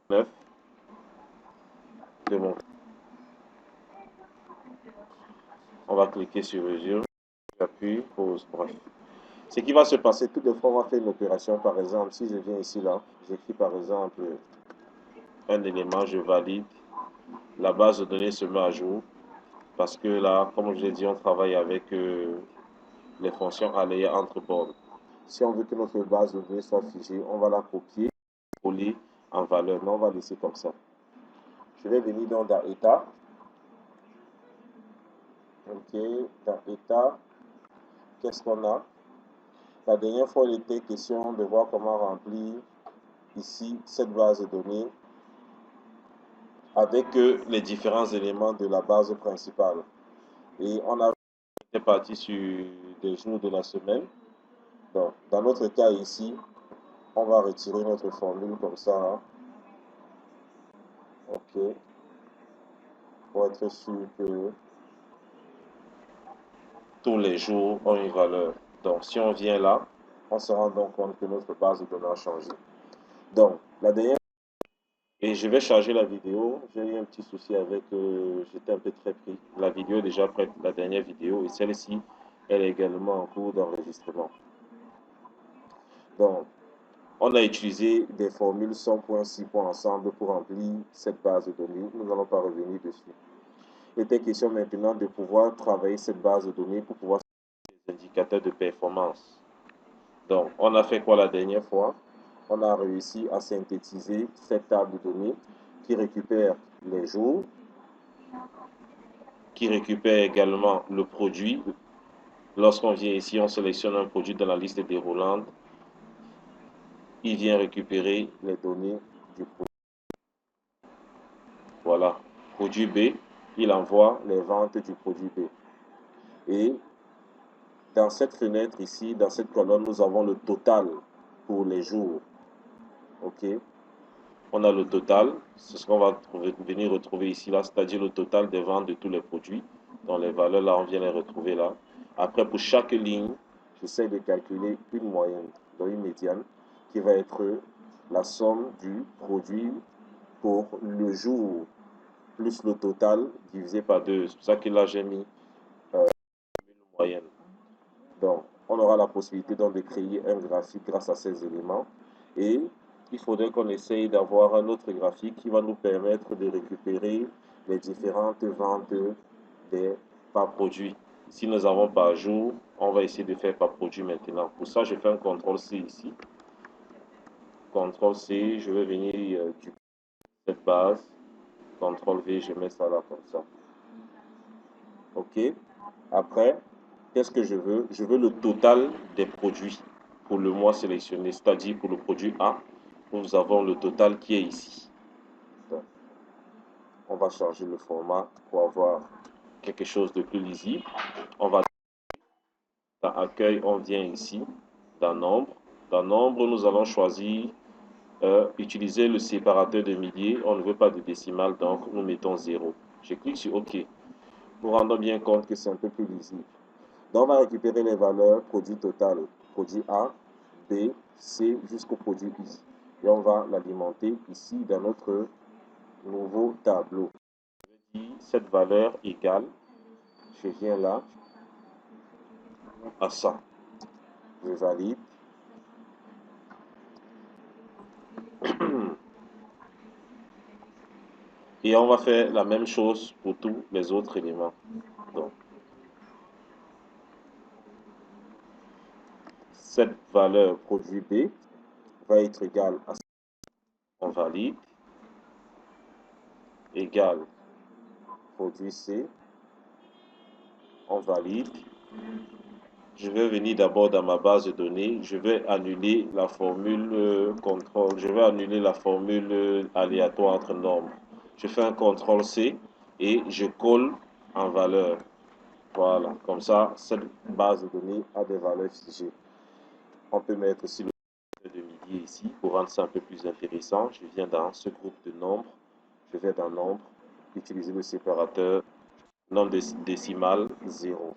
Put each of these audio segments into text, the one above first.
9 de mon. On va cliquer sur mesure, j'appuie, pause, bref. Ce qui va se passer, tout de fois, on va faire une opération. Par exemple, si je viens ici, là, j'écris par exemple un élément, je valide, la base de données se met à jour. Parce que là, comme je l'ai dit, on travaille avec les fonctions aléa entre bornes. Si on veut que notre base de données soit figée, on va la copier, coller en valeur, mais on va laisser comme ça. Je vais venir donc dans état. Ok, dans état, qu'est-ce qu'on a? La dernière fois, il était question de voir comment remplir ici cette base de données avec les différents éléments de la base principale. Et on était parti sur des jours de la semaine. Donc, dans notre cas ici, on va retirer notre formule comme ça. Hein. OK. Pour être sûr que tous les jours ont une valeur. Donc, si on vient là, on se rend donc compte que notre base de données a changé. Donc, la dernière. Et je vais charger la vidéo. J'ai eu un petit souci avec. J'étais un peu très pris. La vidéo est déjà prête, la dernière vidéo. Et celle-ci, elle est également en cours d'enregistrement. Donc, on a utilisé des formules 100.6 ensemble pour remplir cette base de données. Nous n'allons pas revenir dessus. Il était question maintenant de pouvoir travailler cette base de données pour pouvoir faire des indicateurs de performance. Donc, on a fait quoi la dernière fois? On a réussi à synthétiser cette table de données qui récupère les jours, qui récupère également le produit. Lorsqu'on vient ici, on sélectionne un produit dans la liste déroulante. Il vient récupérer les données du produit. Voilà, produit B, il envoie les ventes du produit B. Et dans cette fenêtre ici, dans cette colonne, nous avons le total pour les jours. OK. On a le total, c'est ce qu'on va venir retrouver ici, là, c'est-à-dire le total des ventes de tous les produits. Donc les valeurs, là, on vient les retrouver là. Après, pour chaque ligne, j'essaie de calculer une moyenne, donc une médiane, qui va être la somme du produit pour le jour, plus le total divisé par 2. C'est pour ça que là, j'ai mis une moyenne. Donc, on aura la possibilité donc de créer un graphique grâce à ces éléments. Et il faudrait qu'on essaye d'avoir un autre graphique qui va nous permettre de récupérer les différentes ventes par produit. Si nous avons par jour, on va essayer de faire par produit maintenant. Pour ça, je fais un CTRL-C ici. CTRL-C, je vais venir du cette base. CTRL-V, je mets ça là comme ça. OK. Après, qu'est-ce que je veux? Je veux le total des produits pour le mois sélectionné, c'est-à-dire pour le produit A, nous avons le total qui est ici. Donc, on va changer le format pour avoir quelque chose de plus lisible. On va dans accueil, on vient ici, dans nombre. Dans nombre, nous allons choisir utiliser le séparateur de milliers. On ne veut pas de décimales, donc nous mettons 0. Je clique sur OK pour rendre bien compte que c'est un peu plus lisible. Donc, on va récupérer les valeurs produit total, produit A, B, C jusqu'au produit I. Et on va l'alimenter ici dans notre nouveau tableau. Je dis cette valeur égale, je viens là, à ça. Je valide. Et on va faire la même chose pour tous les autres éléments. Donc, cette valeur produit B va être égale à ça. On valide. Égale produit C. On valide. Je vais venir d'abord dans ma base de données. Je vais annuler la formule contrôle. Je vais annuler la formule aléatoire entre nombres. Je fais un CTRL-C et je colle en valeur. Voilà, comme ça, cette base de données a des valeurs figées. On peut mettre aussi le de milliers ici pour rendre ça un peu plus intéressant. Je viens dans ce groupe de nombres. Je vais dans nombre, utiliser le séparateur nombre décimal 0.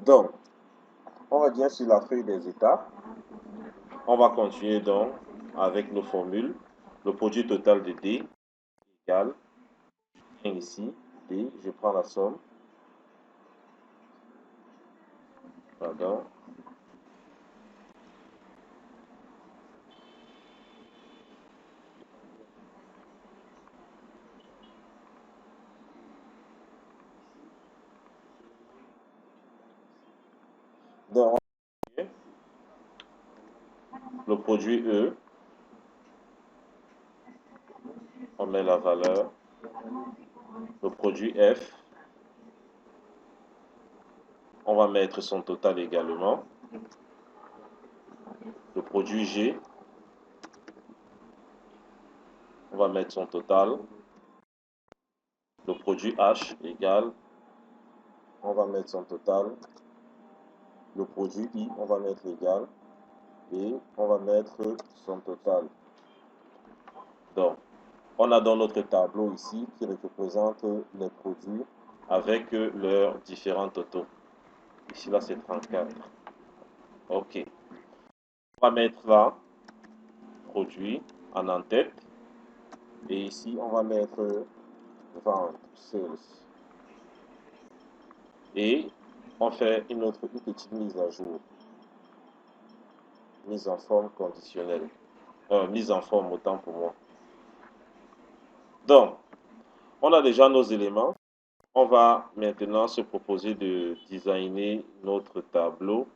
Donc, On revient sur la feuille des états. On va continuer donc avec nos formules. Le produit total de D égale ici, D, je prends la somme. Pardon. Donc, le produit E, on met la valeur. Le produit F, on va mettre son total également. Le produit G, on va mettre son total. Le produit H égale, on va mettre son total. Le produit I, on va mettre égal. Et on va mettre son total. Donc, on a dans notre tableau ici qui représente les produits avec leurs différents totaux. Ici, là, c'est 34. OK. On va mettre là, produit en en-tête. Et ici, on va mettre vente, sales. Et on fait une petite mise à jour. Mise en forme conditionnelle. Mise en forme, autant pour moi. Donc, on a déjà nos éléments. On va maintenant se proposer de designer notre tableau,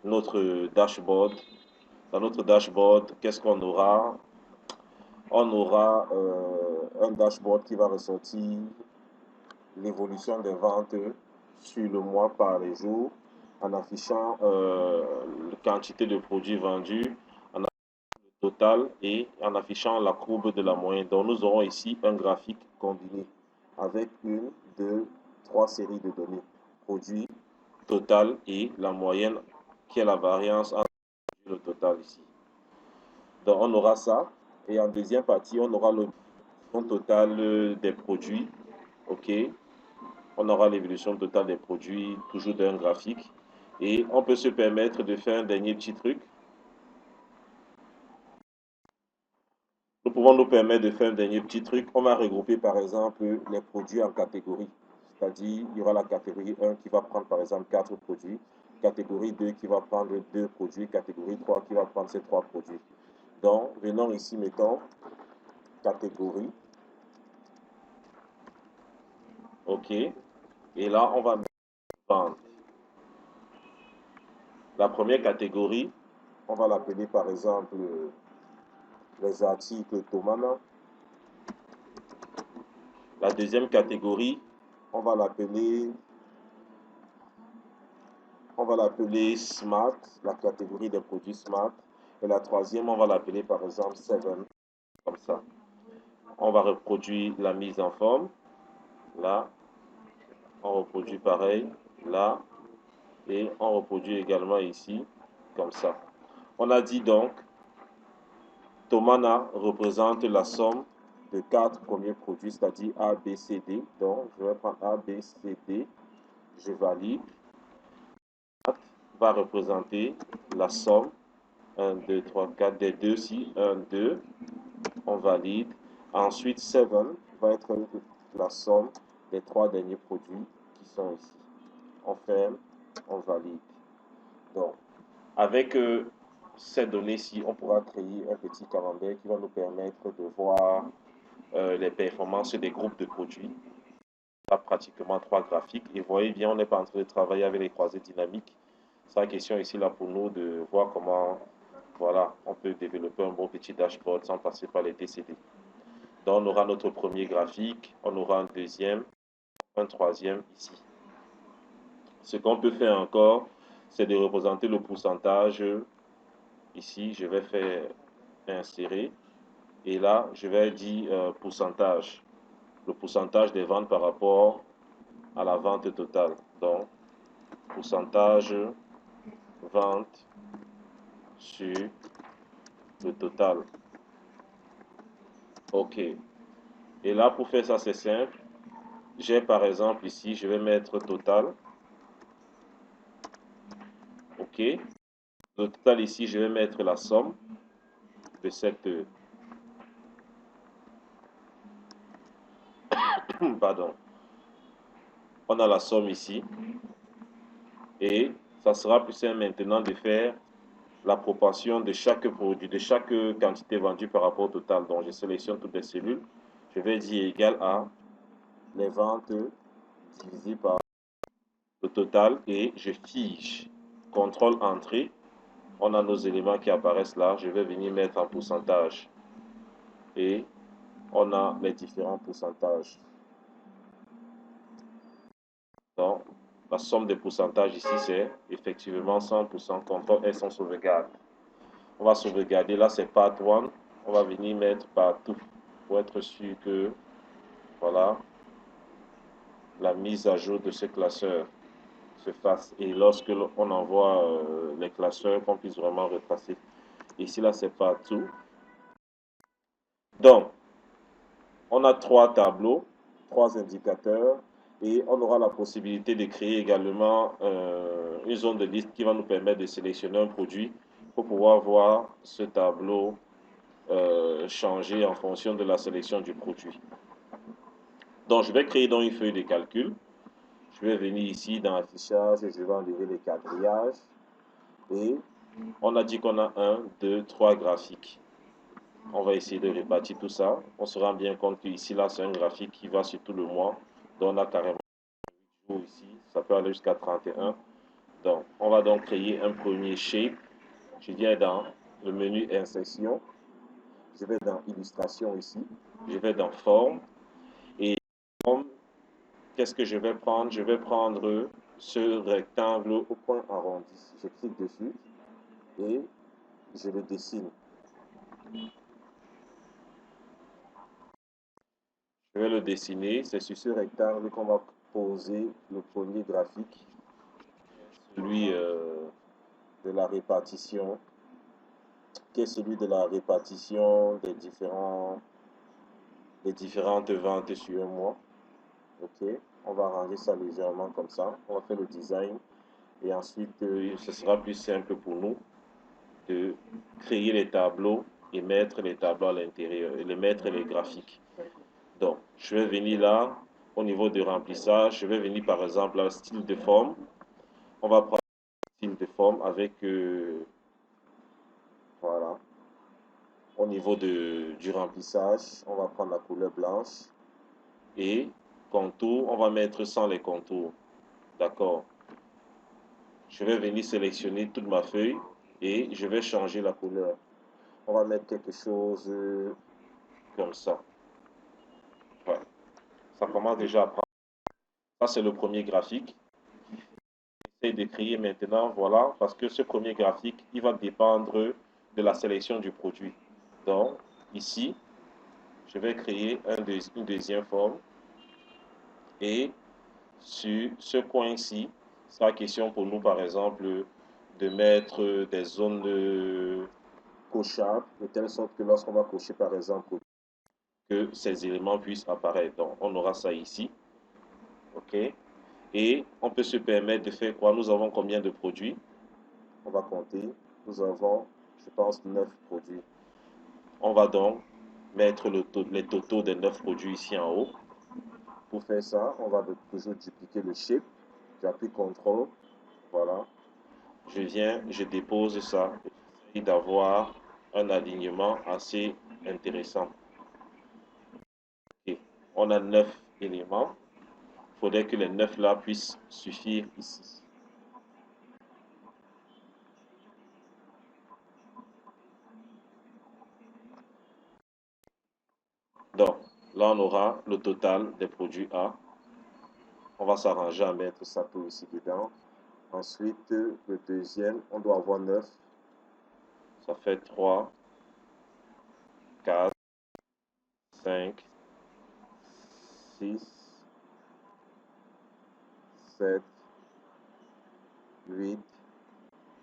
notre dashboard. Dans notre dashboard, qu'est-ce qu'on aura? On aura un dashboard qui va ressortir l'évolution des ventes sur le mois par les jours, en affichant la quantité de produits vendus, en affichant le total et en affichant la courbe de la moyenne. Donc nous aurons ici un graphique combiné avec une, deux, trois séries de données. Produit, total et la moyenne qui est la variance entre le total ici. Donc on aura ça. Et en deuxième partie, on aura le total des produits. OK. On aura l'évolution totale des produits, toujours d'un graphique. Et on peut se permettre de faire un dernier petit truc. Nous pouvons nous permettre de faire un dernier petit truc. On va regrouper par exemple les produits en catégories. C'est-à-dire, il y aura la catégorie 1 qui va prendre par exemple 4 produits, catégorie 2 qui va prendre 2 produits, catégorie 3 qui va prendre ces 3 produits. Donc, venons ici, mettons catégorie. OK. Et là, on va mettre vente. La première catégorie, on va l'appeler par exemple les articles Tomana. La deuxième catégorie, on va l'appeler Smart, la catégorie des produits Smart. Et la troisième, on va l'appeler par exemple 7, comme ça. On va reproduire la mise en forme. Là, on reproduit pareil, là, et on reproduit également ici, comme ça. On a dit donc, Tomana représente la somme de 4 premiers produits, c'est-à-dire A, B, C, D. Donc, je vais prendre A, B, C, D. Je valide. Va représenter la somme 1, 2, 3, 4 des deux ci, 1, 2. On valide. Ensuite, 7 va être la somme des 3 derniers produits qui sont ici. On ferme, on valide. Donc, avec ces données-ci, on pourra créer un petit camembert qui va nous permettre de voir les performances des groupes de produits. On a pratiquement 3 graphiques. Et vous voyez bien, on n'est pas en train de travailler avec les croisées dynamiques. C'est la question ici là pour nous de voir comment voilà, on peut développer un bon petit dashboard sans passer par les TCD. Donc on aura notre premier graphique, on aura un deuxième, un troisième ici. Ce qu'on peut faire encore, c'est de représenter le pourcentage. Ici, je vais faire insérer. Et là, je vais dire pourcentage. Le pourcentage des ventes par rapport à la vente totale. Donc, pourcentage vente sur le total. OK. Et là, pour faire ça, c'est simple. J'ai par exemple ici, je vais mettre total. OK. Le total ici, je vais mettre la somme de cette... pardon. On a la somme ici. Et ça sera plus simple maintenant de faire la proportion de chaque produit, de chaque quantité vendue par rapport au total. Donc, je sélectionne toutes les cellules. Je vais dire égal à les ventes divisé par le total et je fige. Contrôle entrée. On a nos éléments qui apparaissent là. Je vais venir mettre en pourcentage. Et on a les différents pourcentages. Donc, la somme des pourcentages ici, c'est effectivement 100%. Contrôle et son sauvegarde. On va sauvegarder. Là, c'est part 1. On va venir mettre partout pour être sûr que, voilà, la mise à jour de ce classeur se fasse. Et lorsque on envoie les classeurs, qu'on puisse vraiment retracer. Ici, là, c'est partout. Donc, on a 3 tableaux, 3 indicateurs. Et on aura la possibilité de créer également une zone de liste qui va nous permettre de sélectionner un produit pour pouvoir voir ce tableau changer en fonction de la sélection du produit. Donc, je vais créer donc une feuille de calcul. Je vais venir ici dans affichage et je vais enlever les quadrillages. Et on a dit qu'on a 1, 2, 3 graphiques. On va essayer de répartir tout ça. On se rend bien compte que ici, là, c'est un graphique qui va sur tout le mois. Donc, on a carrément ici. Ça peut aller jusqu'à 31. Donc, on va donc créer un premier shape. Je viens dans le menu insertion. Je vais dans illustration ici. Je vais dans forme. Et forme, qu'est-ce que je vais prendre? Je vais prendre ce rectangle au point arrondi. Je clique dessus et je le dessine. Je vais le dessiner. C'est sur ce rectangle qu'on va poser le premier graphique, celui de la répartition, qui est celui de la répartition des différentes ventes sur un mois. Ok, on va arranger ça légèrement comme ça. On va faire le design et ensuite ce sera plus simple pour nous de créer les tableaux et mettre les tableaux à l'intérieur et les mettre les graphiques. Donc, je vais venir là, au niveau de remplissage, je vais venir par exemple à style de forme. On va prendre le style de forme avec, voilà, au niveau du remplissage, on va prendre la couleur blanche. Et contour, on va mettre sans les contours. D'accord. Je vais venir sélectionner toute ma feuille et je vais changer la couleur. On va mettre quelque chose comme ça. Ouais. Ça commence déjà à prendre. Ça, c'est le premier graphique. J'essaie de créer maintenant, voilà, parce que ce premier graphique, il va dépendre de la sélection du produit. Donc, ici, je vais créer une deuxième forme. Et sur ce coin-ci, il sera question pour nous, par exemple, de mettre des zones cochables, de telle sorte que lorsqu'on va cocher, par exemple, que ces éléments puissent apparaître. Donc, on aura ça ici. OK. Et on peut se permettre de faire quoi? Nous avons combien de produits? On va compter. Nous avons, je pense, 9 produits. On va donc mettre les totaux des 9 produits ici en haut. Pour faire ça, on va toujours dupliquer le shape. J'appuie CTRL. Voilà. Je viens, je dépose ça. J'essaie d'avoir un alignement assez intéressant. Okay. On a 9 éléments. Il faudrait que les 9 là puissent suffire ici. Donc, là, on aura le total des produits A. On va s'arranger à mettre ça tout ici dedans. Ensuite, le deuxième, on doit avoir 9. Ça fait 3, 4, 5, 6, 7, 8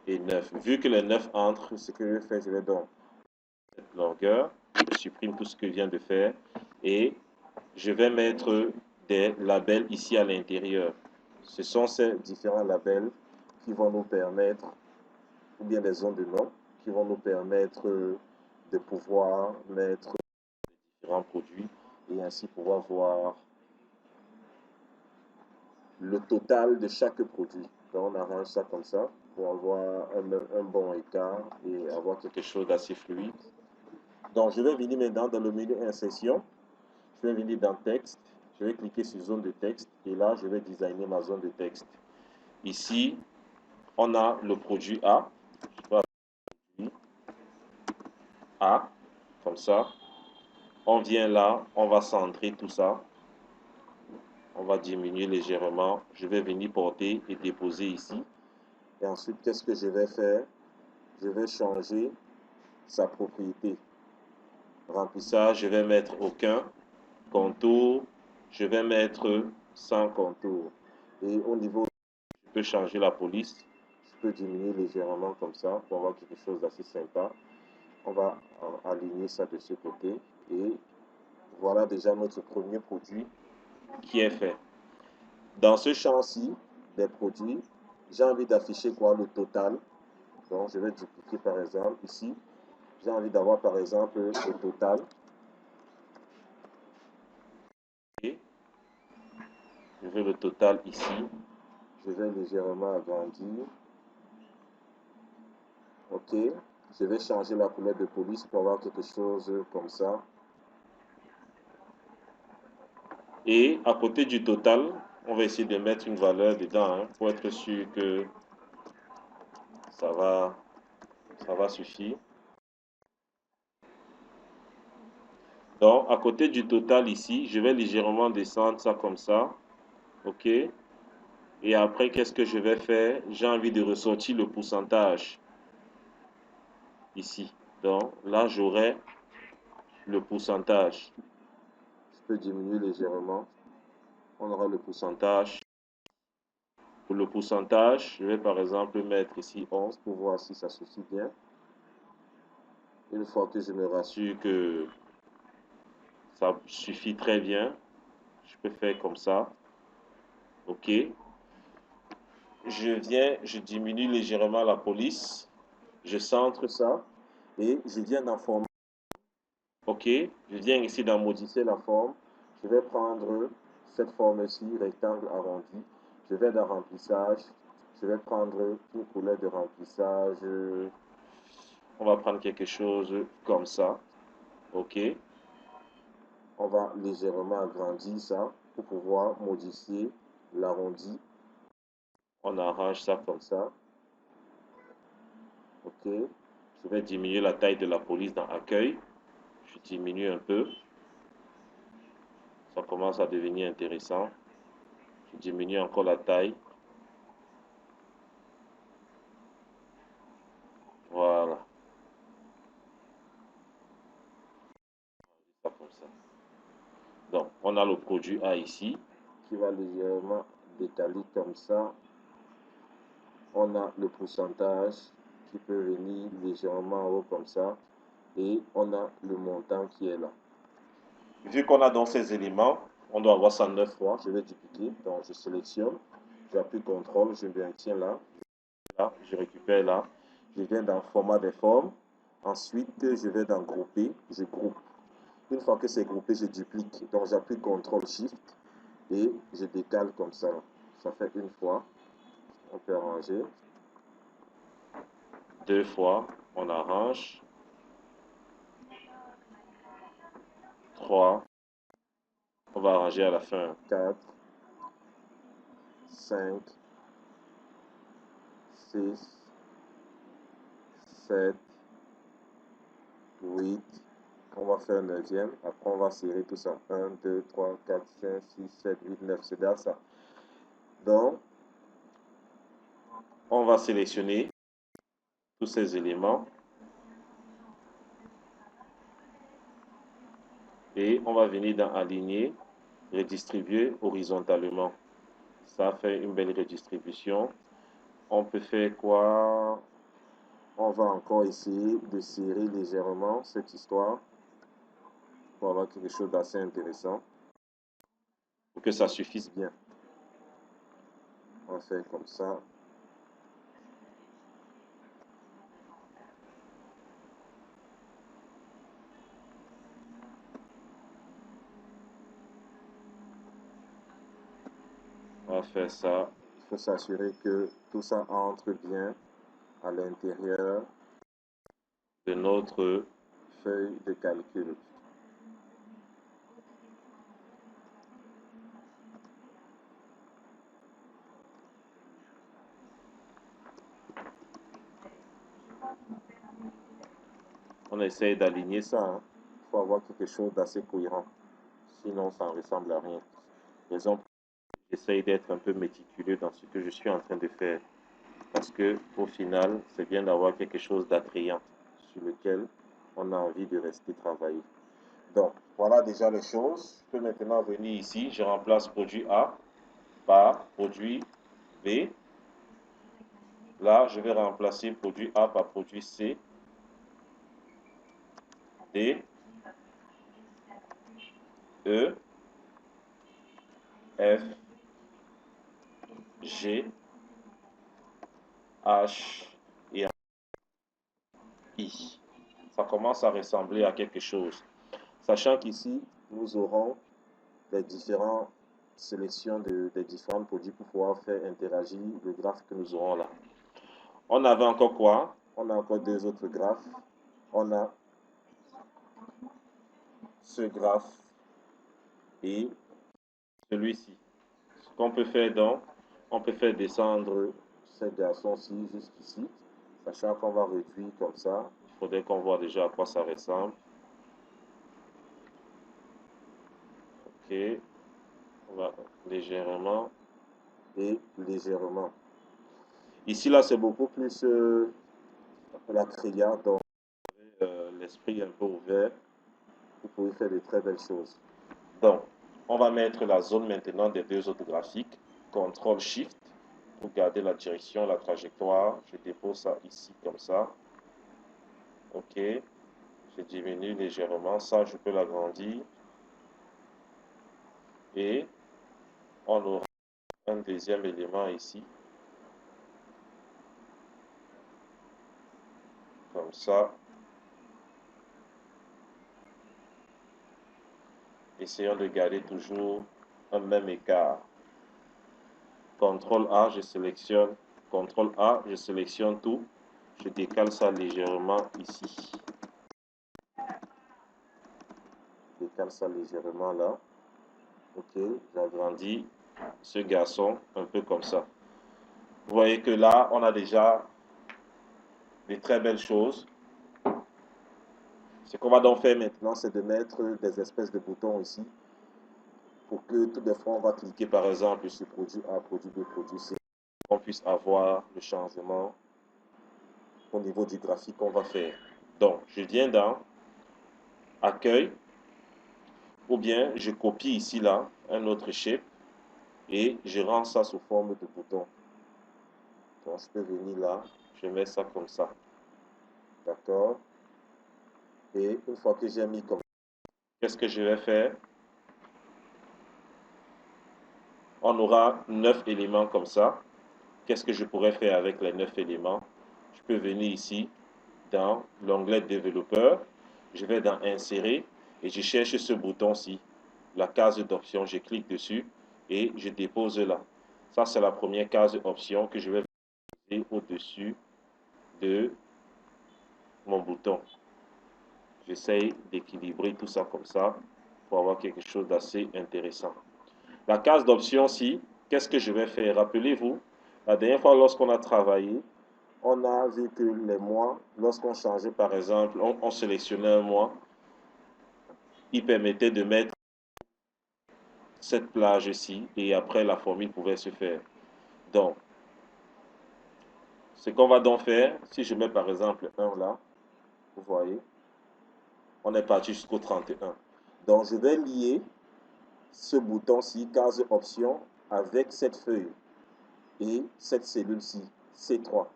et 9. Vu que les 9 entrent, ce que je vais faire, je vais donc cette longueur, je supprime tout ce que je viens de faire et je vais mettre des labels ici à l'intérieur. Ce sont ces différents labels qui vont nous permettre ou bien des zones de nom qui vont nous permettre de pouvoir mettre différents produits et ainsi pouvoir voir le total de chaque produit. Donc on arrange ça comme ça pour avoir un bon écart et avoir quelque chose d'assez fluide. Donc je vais venir maintenant dans le menu insertion. Je vais venir dans texte. Je vais cliquer sur zone de texte et là je vais designer ma zone de texte. Ici, on a le produit A. A, comme ça. On vient là, on va centrer tout ça. On va diminuer légèrement. Je vais venir porter et déposer ici. Et ensuite, qu'est-ce que je vais faire? Je vais changer sa propriété. Remplissage, je vais mettre aucun. Contour, je vais mettre sans contour. Et au niveau, je peux changer la police. Je peux diminuer légèrement comme ça pour avoir quelque chose d'assez sympa. On va aligner ça de ce côté. Et voilà déjà notre premier produit qui est fait. Dans ce champ-ci des produits, j'ai envie d'afficher quoi? Le total. Donc, je vais dupliquer par exemple ici. J'ai envie d'avoir par exemple le total. Et je veux le total ici. Je vais légèrement agrandir. OK. Je vais changer la couleur de police pour avoir quelque chose comme ça. Et à côté du total, on va essayer de mettre une valeur dedans hein, pour être sûr que ça va suffire. Donc, à côté du total ici, je vais légèrement descendre ça comme ça. OK. Et après, qu'est-ce que je vais faire? J'ai envie de ressortir le pourcentage ici. Donc, là, j'aurai le pourcentage. Je peux diminuer légèrement. On aura le pourcentage. Pour le pourcentage, je vais par exemple mettre ici 11 pour voir si ça suffit bien. Une fois que je me rassure que ça suffit très bien, je peux faire comme ça. OK. Je diminue légèrement la police. Je centre ça et je viens dans format. OK. Je viens ici dans modifier la forme. Je vais prendre cette forme-ci, rectangle arrondi. Je vais dans remplissage. Je vais prendre une couleur de remplissage. On va prendre quelque chose comme ça. OK. On va légèrement agrandir ça pour pouvoir modifier l'arrondi. On arrange ça comme ça. OK. Je vais diminuer la taille de la police dans accueil. Je diminue un peu. Ça commence à devenir intéressant. Je diminue encore la taille. Voilà. Ça comme ça. Donc, on a le produit A ici qui va légèrement décaler comme ça. On a le pourcentage qui peut venir légèrement en haut comme ça. Et on a le montant qui est là. Vu qu'on a donc ces éléments, on doit avoir ça 9 fois. Je vais dupliquer. Donc, je sélectionne. J'appuie CTRL. Je maintiens là. Là, je récupère là. Je viens dans format des formes. Ensuite, je vais dans grouper. Je groupe. Une fois que c'est groupé, je duplique. Donc, j'appuie CTRL SHIFT et je décale comme ça. Ça fait une fois. On peut arranger. Deux fois, on arrange. 3. On va arranger à la fin. 4, 5, 6, 7, 8. On va faire un neuvième. Après, on va serrer tout ça. 1, 2, 3, 4, 5, 6, 7, 8, 9. C'est bien ça. Donc, on va sélectionner tous ces éléments. Et on va venir dans aligner, redistribuer horizontalement. Ça fait une belle redistribution. On peut faire quoi? On va encore essayer de serrer légèrement cette histoire pour avoir quelque chose d'assez intéressant. Pour que ça suffise bien. On va faire comme ça. va faire ça. Il faut s'assurer que tout ça entre bien à l'intérieur de notre feuille de calcul. On essaye d'aligner ça. Hein. Il faut avoir quelque chose d'assez cohérent. Sinon, ça ne ressemble à rien. Raison pour laquelle j'essaye d'être un peu méticuleux dans ce que je suis en train de faire. Parce que, au final, c'est bien d'avoir quelque chose d'attrayant sur lequel on a envie de rester travailler. Donc, voilà déjà les choses. Je peux maintenant venir ici. Je remplace produit A par produit B. Là, je vais remplacer produit A par produit C, D, E, F, G, H et I. Ça commence à ressembler à quelque chose. Sachant qu'ici, nous aurons les différentes sélections des différents produits pour pouvoir faire interagir le graphe que nous aurons là. On avait encore quoi? On a encore deux autres graphes. On a ce graphe et celui-ci. Ce qu'on peut faire donc, on peut faire descendre ces garçons-ci jusqu'ici, sachant qu'on va réduire comme ça. Il faudrait qu'on voit déjà à quoi ça ressemble. Ok, on va légèrement et légèrement. Ici, là, c'est beaucoup plus la criard, donc l'esprit un peu ouvert. Vous pouvez faire de très belles choses. Donc, on va mettre la zone maintenant des deux autres graphiques. CTRL-SHIFT pour garder la direction, la trajectoire. Je dépose ça ici comme ça. OK. Je diminue légèrement. Ça, je peux l'agrandir. Et on aura un deuxième élément ici. Comme ça. Essayons de garder toujours un même écart. CTRL A, je sélectionne. CTRL A, je sélectionne tout. Je décale ça légèrement ici. Je décale ça légèrement là. Ok, j'agrandis ce garçon un peu comme ça. Vous voyez que là, on a déjà de très belles choses. Ce qu'on va donc faire maintenant, c'est de mettre des espèces de boutons ici pour que toutes les fois, on va cliquer par exemple sur produit A, produit B, produit C, qu'on puisse avoir le changement au niveau du graphique qu'on va faire. Donc, je viens dans Accueil, ou bien je copie ici là un autre shape et je rends ça sous forme de bouton. Donc, je peux venir là, je mets ça comme ça. D'accord? Et une fois que j'ai mis comme ça, qu'est-ce que je vais faire? On aura 9 éléments comme ça. Qu'est-ce que je pourrais faire avec les 9 éléments? Je peux venir ici dans l'onglet développeur. Je vais dans Insérer et je cherche ce bouton-ci, la case d'option. Je clique dessus et je dépose là. Ça, c'est la première case option que je vais poser au-dessus de mon bouton. J'essaye d'équilibrer tout ça comme ça pour avoir quelque chose d'assez intéressant. La case d'option-ci, qu'est-ce que je vais faire? Rappelez-vous, la dernière fois lorsqu'on a travaillé, on a vu que les mois, lorsqu'on changeait par exemple, on sélectionnait un mois, il permettait de mettre cette plage-ci et après la formule pouvait se faire. Donc, ce qu'on va donc faire, si je mets par exemple 1 là, vous voyez, on est parti jusqu'au 31. Donc, je vais lier ce bouton-ci, case option, avec cette feuille et cette cellule-ci, C3.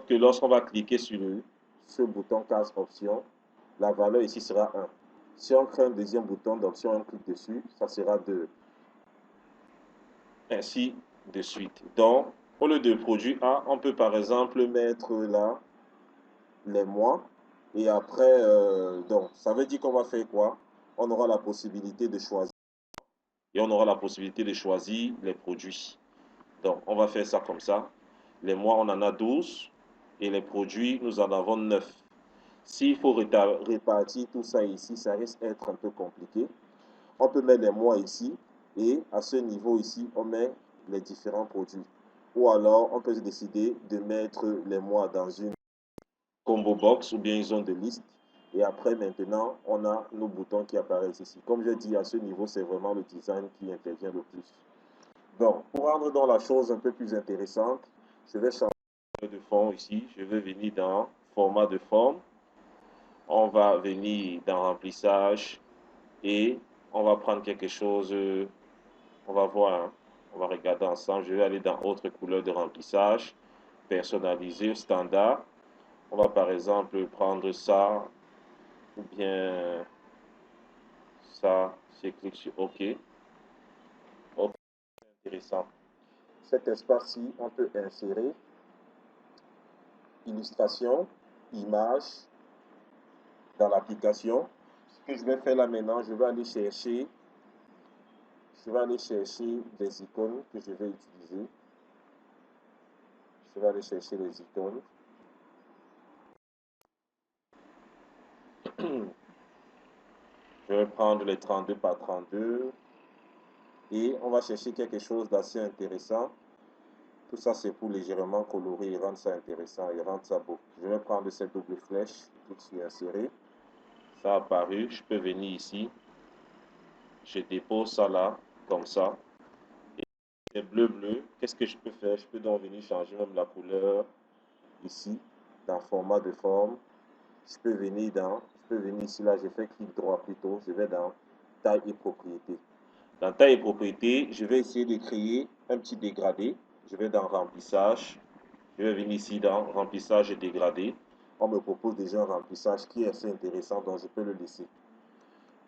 Que lorsqu'on va cliquer sur ce bouton case option, la valeur ici sera 1. Si on crée un deuxième bouton d'option, on clique dessus, ça sera 2. Ainsi de suite. Donc, au lieu de produit A, on peut par exemple mettre là les mois. Et après, donc, ça veut dire qu'on va faire quoi? On aura la possibilité de choisir et on aura la possibilité de choisir les produits. Donc, on va faire ça comme ça. Les mois, on en a 12 et les produits, nous en avons 9. S'il faut répartir tout ça ici, ça risque d'être un peu compliqué. On peut mettre les mois ici et à ce niveau ici, on met les différents produits. Ou alors, on peut décider de mettre les mois dans une combo box ou bien une zone de liste. Et après, maintenant, on a nos boutons qui apparaissent ici. Comme je dis, à ce niveau, c'est vraiment le design qui intervient le plus. Donc, pour rendre dans la chose un peu plus intéressante, je vais changer de fond ici. Je vais venir dans format de forme. On va venir dans remplissage et on va prendre quelque chose. On va voir, hein. On va regarder ensemble. Je vais aller dans autre couleur de remplissage, personnalisé, standard. On va par exemple prendre ça ou bien ça. Je clique sur OK. OK, intéressant. Cet espace-ci, on peut insérer illustration, image dans l'application. Ce que je vais faire là maintenant, je vais aller chercher des icônes que je vais utiliser. Je vais aller chercher les icônes. Je vais prendre les 32 par 32 et on va chercher quelque chose d'assez intéressant. Tout ça, c'est pour légèrement colorer et rendre ça intéressant et rendre ça beau. Je vais prendre cette double flèche, tout de suite insérée. Ça a apparu. Je peux venir ici. Je dépose ça là, comme ça. Et c'est bleu. Qu'est-ce que je peux faire? Je peux donc venir changer même la couleur ici, dans format de forme. Je peux venir ici, là, j'ai fait clic droit plutôt. Je vais dans taille et propriété. Dans taille et propriété, je vais essayer de créer un petit dégradé. Je vais dans remplissage. Je vais venir ici dans remplissage et dégradé. On me propose déjà un remplissage qui est assez intéressant, donc je peux le laisser.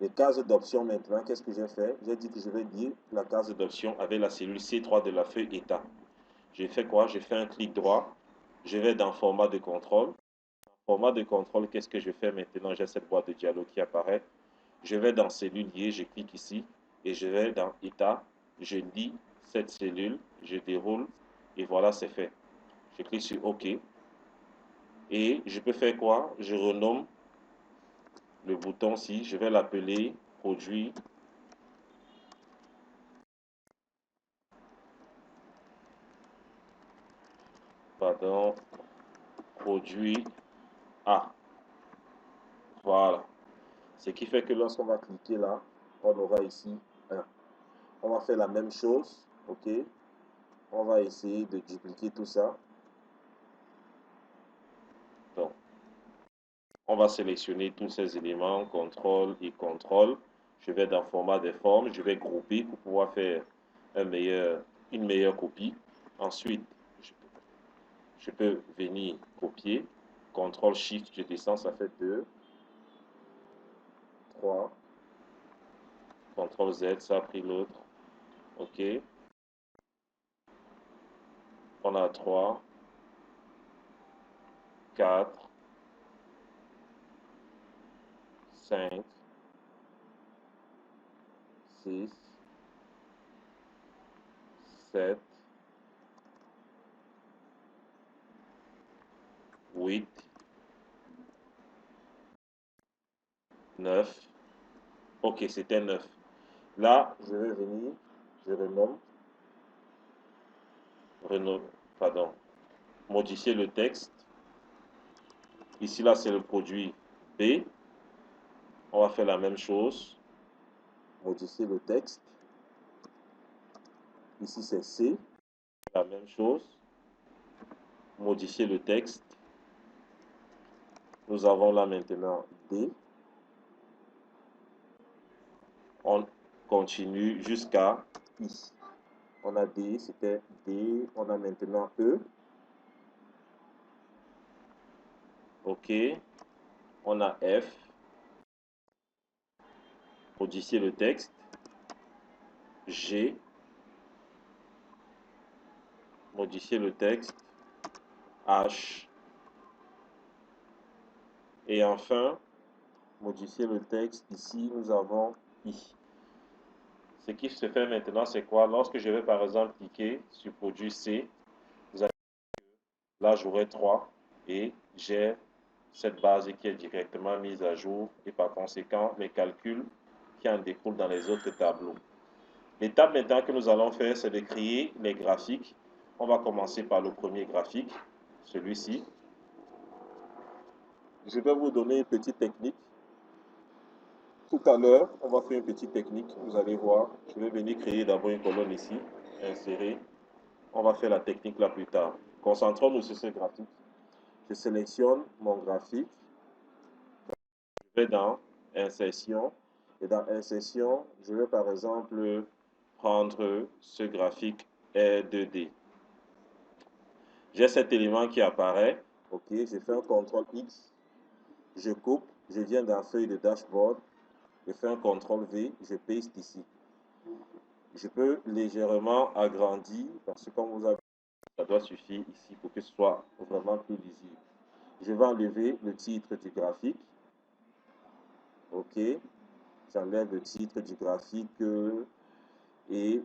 Les cases d'options maintenant, qu'est-ce que j'ai fait? J'ai dit que je vais dire la case d'options avec la cellule C3 de la feuille état. J'ai fait quoi? J'ai fait un clic droit. Je vais dans format de contrôle. Format de contrôle, qu'est-ce que je fais maintenant? J'ai cette boîte de dialogue qui apparaît. Je vais dans cellule liée, je clique ici et je vais dans état. Je lis cette cellule, je déroule et voilà, c'est fait. Je clique sur OK. Et je peux faire quoi? Je renomme le bouton-ci. Je vais l'appeler produit. Pardon. Produit A. Voilà. Ce qui fait que lorsqu'on va cliquer là, on aura ici 1. On va faire la même chose. OK. On va essayer de dupliquer tout ça. Donc, on va sélectionner tous ces éléments, contrôle et contrôle. Je vais dans format des formes, je vais grouper pour pouvoir faire une meilleure copie. Ensuite, je peux venir copier. Contrôle Shift, je descends, ça fait 2, 3. Contrôle Z, ça a pris l'autre. OK. On a 3, 4, 5, 6, 7, 8, 9. OK, c'était 9. Là, je vais venir, je pardon, modifier le texte. Ici, là, c'est le produit B. On va faire la même chose. Modifier le texte. Ici, c'est C. La même chose. Modifier le texte. Nous avons là maintenant D. On continue jusqu'à I. On a D, c'était D. On a maintenant E. OK. On a F. Modifier le texte. G. Modifier le texte. H. Et enfin, modifier le texte. Ici, nous avons I. Ce qui se fait maintenant, c'est quoi? Lorsque je vais par exemple cliquer sur produit C, vous allez, là j'aurai 3 et j'ai cette base qui est directement mise à jour et par conséquent les calculs qui en découlent dans les autres tableaux. L'étape maintenant que nous allons faire, c'est de créer les graphiques. On va commencer par le premier graphique, celui-ci. Je vais vous donner une petite technique. Tout à l'heure, on va faire une petite technique. Vous allez voir, je vais venir créer d'abord une colonne ici, insérer. On va faire la technique là plus tard. Concentrons-nous sur ce graphique. Je sélectionne mon graphique. Je vais dans Insertion. Et dans Insertion, je vais par exemple prendre ce graphique R2D. J'ai cet élément qui apparaît. OK, je fais un CTRL X. Je coupe. Je viens dans feuille de dashboard. Je fais un CTRL V. Je paste ici. Je peux légèrement agrandir parce que comme vous avez, ça doit suffire ici pour que ce soit vraiment plus lisible. Je vais enlever le titre du graphique. OK. J'enlève le titre du graphique et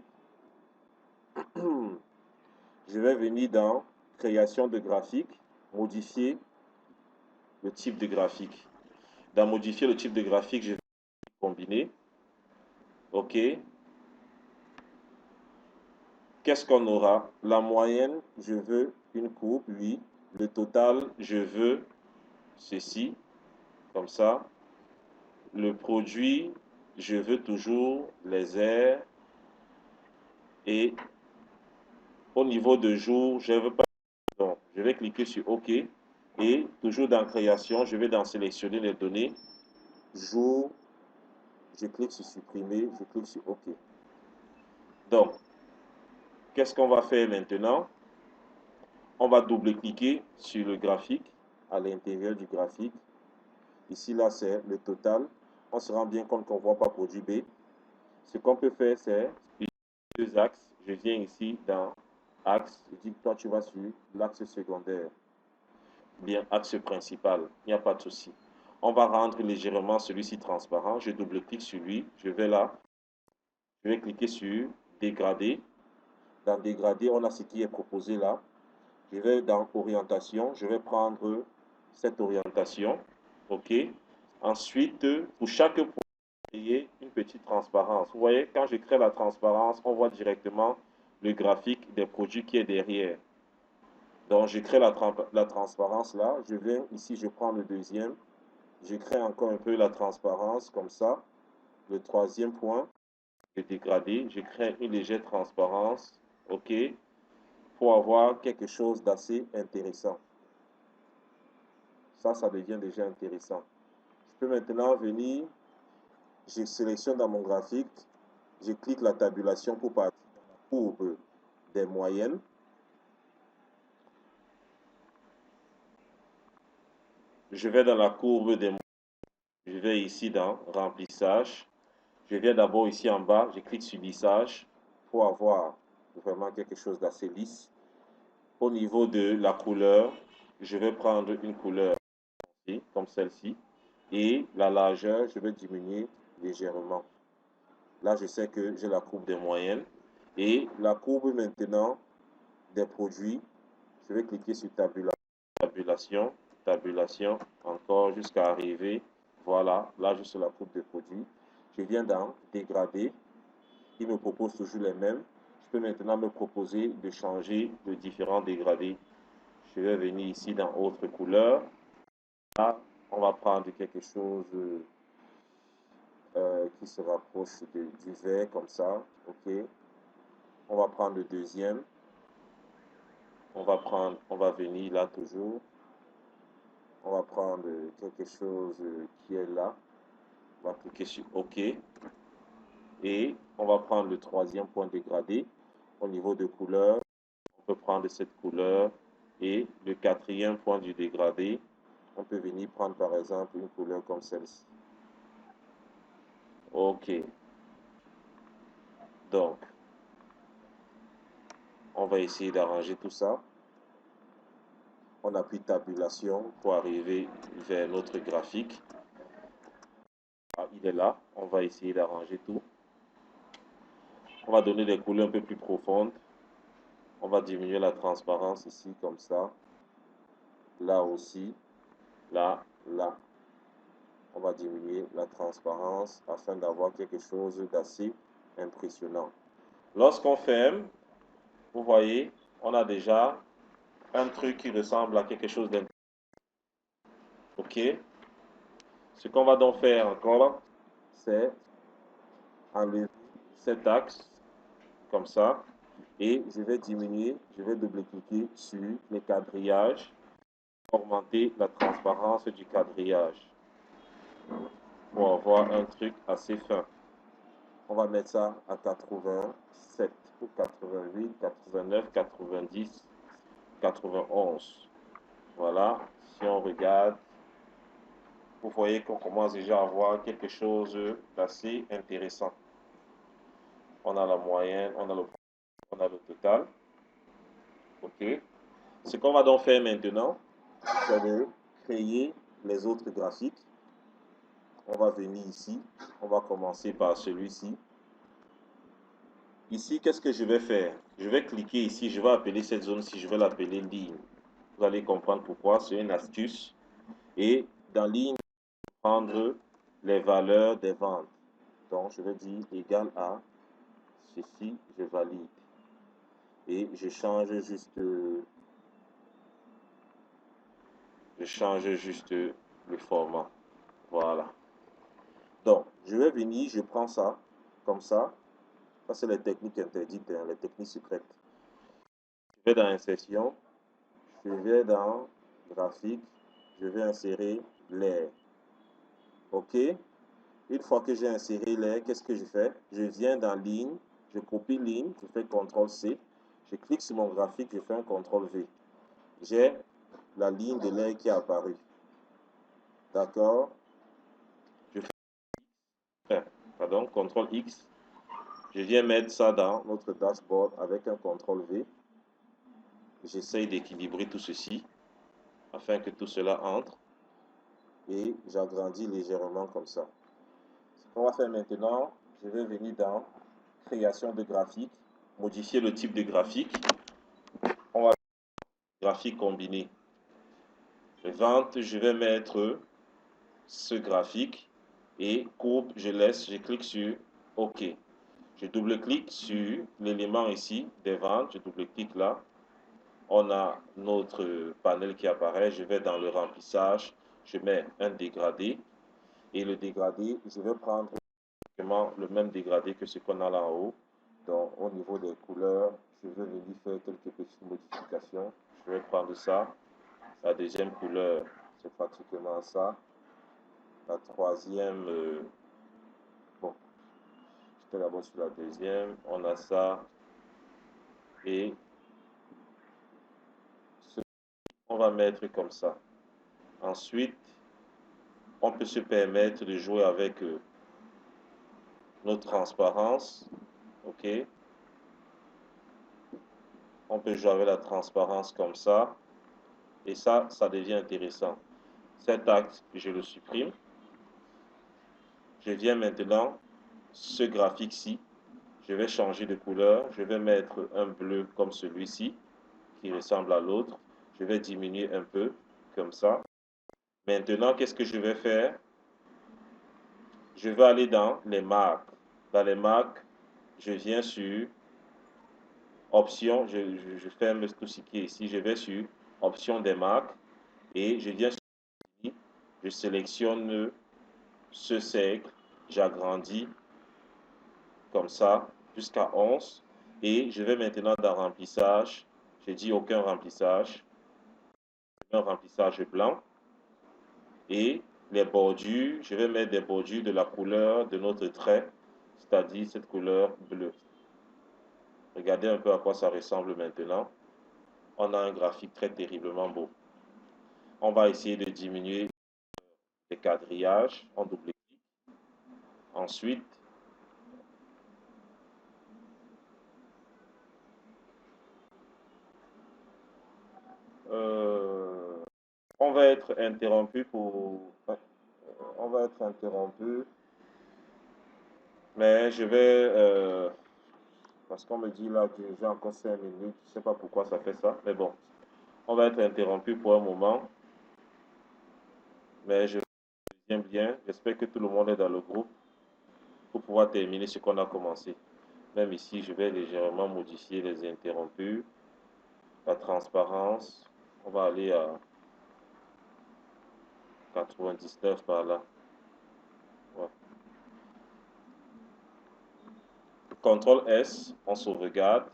je vais venir dans création de graphique, modifier le type de graphique. Dans modifier le type de graphique, je vais combiner. OK. Qu'est-ce qu'on aura? La moyenne, je veux une courbe, oui. Le total, je veux ceci, comme ça. Le produit, je veux toujours les airs. Et au niveau de jour, je veux pas. Donc, je vais cliquer sur OK. Et toujours dans création, je vais dans sélectionner les données. Jour, je clique sur supprimer, je clique sur OK. Donc, qu'est-ce qu'on va faire maintenant? On va double-cliquer sur le graphique, à l'intérieur du graphique. Ici, là, c'est le total. On se rend bien compte qu'on ne voit pas produit B. Ce qu'on peut faire, c'est deux axes. Je viens ici dans axe. Je dis, toi, tu vas sur l'axe secondaire. Bien, axe principal. Il n'y a pas de souci. On va rendre légèrement celui-ci transparent. Je double-clique sur lui. Je vais là. Je vais cliquer sur dégrader. Dans dégrader, on a ce qui est proposé là. Je vais dans orientation. Je vais prendre cette orientation. OK. Ensuite, pour chaque point, créer une petite transparence. Vous voyez, quand je crée la transparence, on voit directement le graphique des produits qui est derrière. Donc, je crée la transparence là. Je viens ici, je prends le deuxième. Je crée encore un peu la transparence comme ça. Le troisième point, je dégradé. Je crée une légère transparence. OK. Pour avoir quelque chose d'assez intéressant. Ça devient déjà intéressant. Je peux maintenant venir, je sélectionne dans mon graphique, je clique la tabulation pour partir dans la courbe des moyennes. Je vais dans la courbe des moyennes. Je vais ici dans remplissage. Je viens d'abord ici en bas, je clique sur lissage pour avoir vraiment quelque chose d'assez lisse. Au niveau de la couleur, je vais prendre une couleur comme celle-ci. Et la largeur, je vais diminuer légèrement. Là, je sais que j'ai la courbe des moyennes. Et la courbe maintenant des produits, je vais cliquer sur tabulation, tabulation, encore jusqu'à arriver. Voilà, là, je suis la courbe des produits. Je viens dans dégrader. Il me propose toujours les mêmes. Je peux maintenant me proposer de changer de différents dégradés. Je vais venir ici dans autre couleur. Là, on va prendre quelque chose qui se rapproche du vert comme ça. OK. On va prendre le deuxième. On va venir là toujours. On va prendre quelque chose qui est là. On va cliquer sur OK. Et on va prendre le troisième point dégradé. Au niveau de couleur, on peut prendre cette couleur. Et le quatrième point du dégradé, on peut venir prendre par exemple une couleur comme celle-ci. OK. Donc, on va essayer d'arranger tout ça. On appuie tabulation pour arriver vers notre graphique. Ah, il est là. On va essayer d'arranger tout. On va donner des couleurs un peu plus profondes. On va diminuer la transparence ici, comme ça. Là aussi. Là, là. On va diminuer la transparence afin d'avoir quelque chose d'assez impressionnant. Lorsqu'on ferme, vous voyez, on a déjà un truc qui ressemble à quelque chose d'intéressant. OK? Ce qu'on va donc faire encore, c'est enlever cet axe, comme ça, et je vais diminuer, je vais double-cliquer sur les quadrillages, augmenter la transparence du quadrillage pour avoir un truc assez fin. On va mettre ça à 87 ou 88, 89, 90, 91. Voilà, si on regarde, vous voyez qu'on commence déjà à avoir quelque chose d'assez intéressant. On a la moyenne, on a le total. OK. Ce qu'on va donc faire maintenant, c'est de créer les autres graphiques. On va venir ici, on va commencer par celui-ci. Ici, qu'est-ce que je vais faire? Je vais cliquer ici, je vais appeler cette zone-ci, je vais l'appeler ligne. Vous allez comprendre pourquoi, c'est une astuce. Et dans ligne, prendre les valeurs des ventes. Donc, je vais dire égal à ceci, je valide. Et je change juste le format. Voilà. Donc, je vais venir, je prends ça, comme ça. Ça, c'est les techniques interdites, hein, les techniques secrètes. Je vais dans insertion, je vais dans graphique, je vais insérer l'air. OK? Une fois que j'ai inséré l'air, qu'est-ce que je fais? Je viens dans ligne, je copie ligne, je fais CTRL-C, je clique sur mon graphique, je fais un CTRL-V. J'ai la ligne de l'air qui est apparue. D'accord? Je fais, pardon, CTRL-X. Je viens mettre ça dans notre dashboard avec un CTRL-V. J'essaye d'équilibrer tout ceci afin que tout cela entre. Et j'agrandis légèrement comme ça. Ce qu'on va faire maintenant, je vais venir dans création de graphique, modifier le type de graphique. On va graphique combiné. Vente, je vais mettre ce graphique et courbe, je laisse, je clique sur OK. Je double-clique sur l'élément ici des ventes, je double-clique là. On a notre panel qui apparaît, je vais dans le remplissage, je mets un dégradé et le dégradé, je vais prendre le même dégradé que ce qu'on a là en haut. Donc au niveau des couleurs, je vais venir faire quelques petites modifications. Je vais prendre ça. La deuxième couleur, c'est pratiquement ça. La troisième, bon, j'étais d'abord sur la deuxième. On a ça. Et ce on va mettre comme ça. Ensuite, on peut se permettre de jouer avec notre transparence. OK? On peut jouer avec la transparence comme ça. Et ça devient intéressant. Cet axe, je le supprime. Je viens maintenant, ce graphique-ci, je vais changer de couleur. Je vais mettre un bleu comme celui-ci, qui ressemble à l'autre. Je vais diminuer un peu, comme ça. Maintenant, qu'est-ce que je vais faire? Je vais aller dans les marques. Dans les marques, je viens sur Options, je ferme tout ce qui est ici. Je vais sur Options des marques et je viens sur je sélectionne ce cercle, j'agrandis comme ça jusqu'à 11 et je vais maintenant dans remplissage, je dis aucun remplissage, un remplissage blanc et les bordures, je vais mettre des bordures de la couleur de notre trait, c'est-à-dire cette couleur bleue. Regardez un peu à quoi ça ressemble maintenant. On a un graphique très terriblement beau. On va essayer de diminuer les quadrillages en double clic. Ensuite, on va être interrompu on va être interrompu, mais je vais Parce qu'on me dit là que j'ai encore 5 minutes. Je ne sais pas pourquoi ça fait ça. Mais bon, on va être interrompu pour un moment. Mais je viens bien. J'espère que tout le monde est dans le groupe pour pouvoir terminer ce qu'on a commencé. Même ici, je vais légèrement modifier les interrompus. La transparence, on va aller à 99 par là. Ouais. CTRL S, on sauvegarde.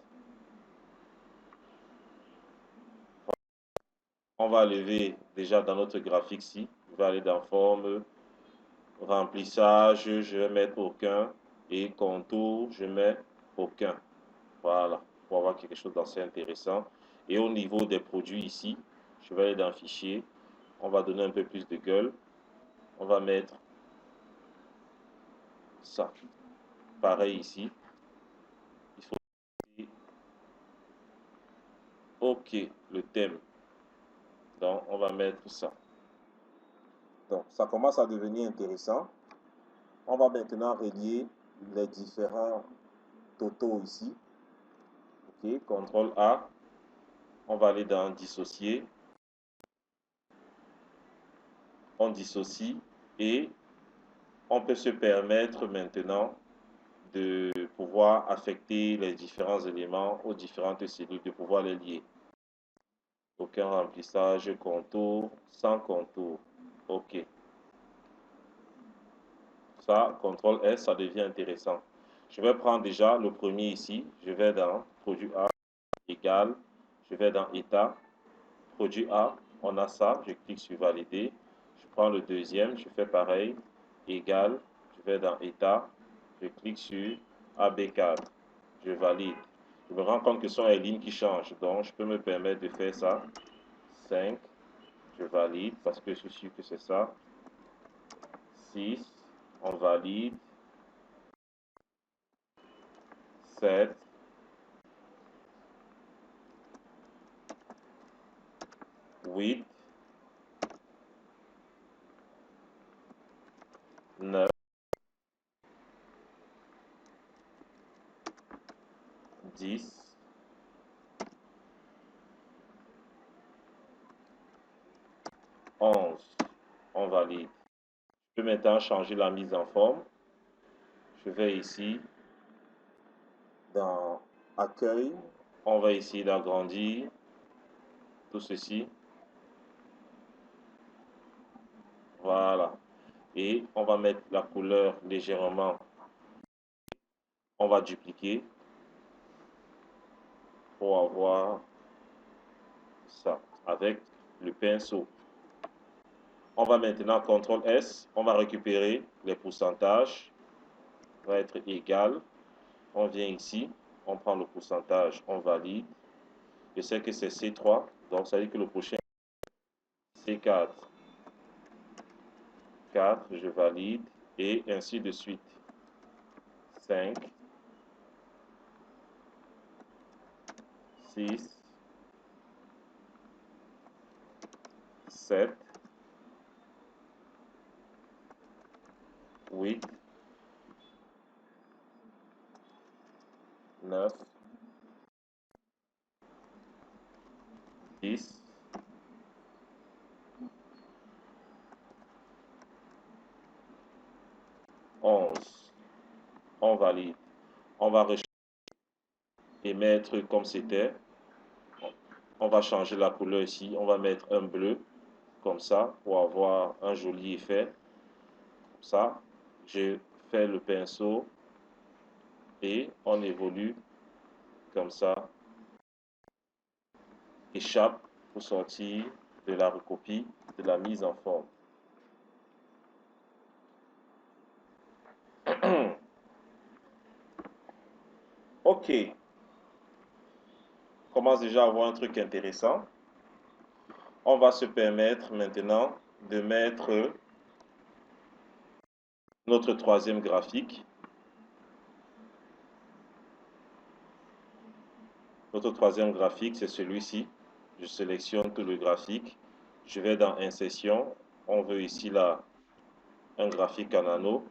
On va lever déjà dans notre graphique ici. Je vais aller dans forme, remplissage, je vais mettre aucun. Et contour, je mets aucun. Voilà, pour avoir quelque chose d'assez intéressant. Et au niveau des produits ici, je vais aller dans fichier. On va donner un peu plus de gueule. On va mettre ça. Pareil ici. Il faut OK, le thème. Donc, on va mettre ça. Donc, ça commence à devenir intéressant. On va maintenant relier les différents totaux ici. OK, CTRL A. On va aller dans dissocier. On dissocie et on peut se permettre maintenant de pouvoir affecter les différents éléments aux différentes cellules, de pouvoir les lier. Aucun remplissage, contour, sans contour. OK. Ça, CTRL S, ça devient intéressant. Je vais prendre déjà le premier ici. Je vais dans produit A, égal. Je vais dans état. Produit A, on a ça. Je clique sur valider. Je prends le deuxième. Je fais pareil. Égal. Je vais dans état. Je clique sur AB4. Je valide. Je me rends compte que ce sont les lignes qui changent. Donc, je peux me permettre de faire ça. 5. Je valide parce que je suis sûr que c'est ça. 6. On valide. 7. 8. 9. 10. 11. On valide. Je peux maintenant changer la mise en forme. Je vais ici dans accueil. On va ici d'agrandir tout ceci. Voilà. Et on va mettre la couleur légèrement. On va dupliquer pour avoir ça avec le pinceau. On va maintenant CTRL S. On va récupérer les pourcentages. Va être égal. On vient ici. On prend le pourcentage. On valide. Je sais que c'est C3. Donc ça veut dire que le prochain C4. 4, je valide, et ainsi de suite. 5, 6, 7, 8, 9, 10, 11. On valide. On va rechanger et mettre comme c'était. On va changer la couleur ici. On va mettre un bleu, comme ça, pour avoir un joli effet. Comme ça, je fais le pinceau et on évolue comme ça. Échappe pour sortir de la recopie, de la mise en forme. OK. On commence déjà à avoir un truc intéressant. On va se permettre maintenant de mettre notre troisième graphique. Notre troisième graphique, c'est celui-ci. Je sélectionne tout le graphique. Je vais dans Insertion. On veut ici là un graphique en anneau.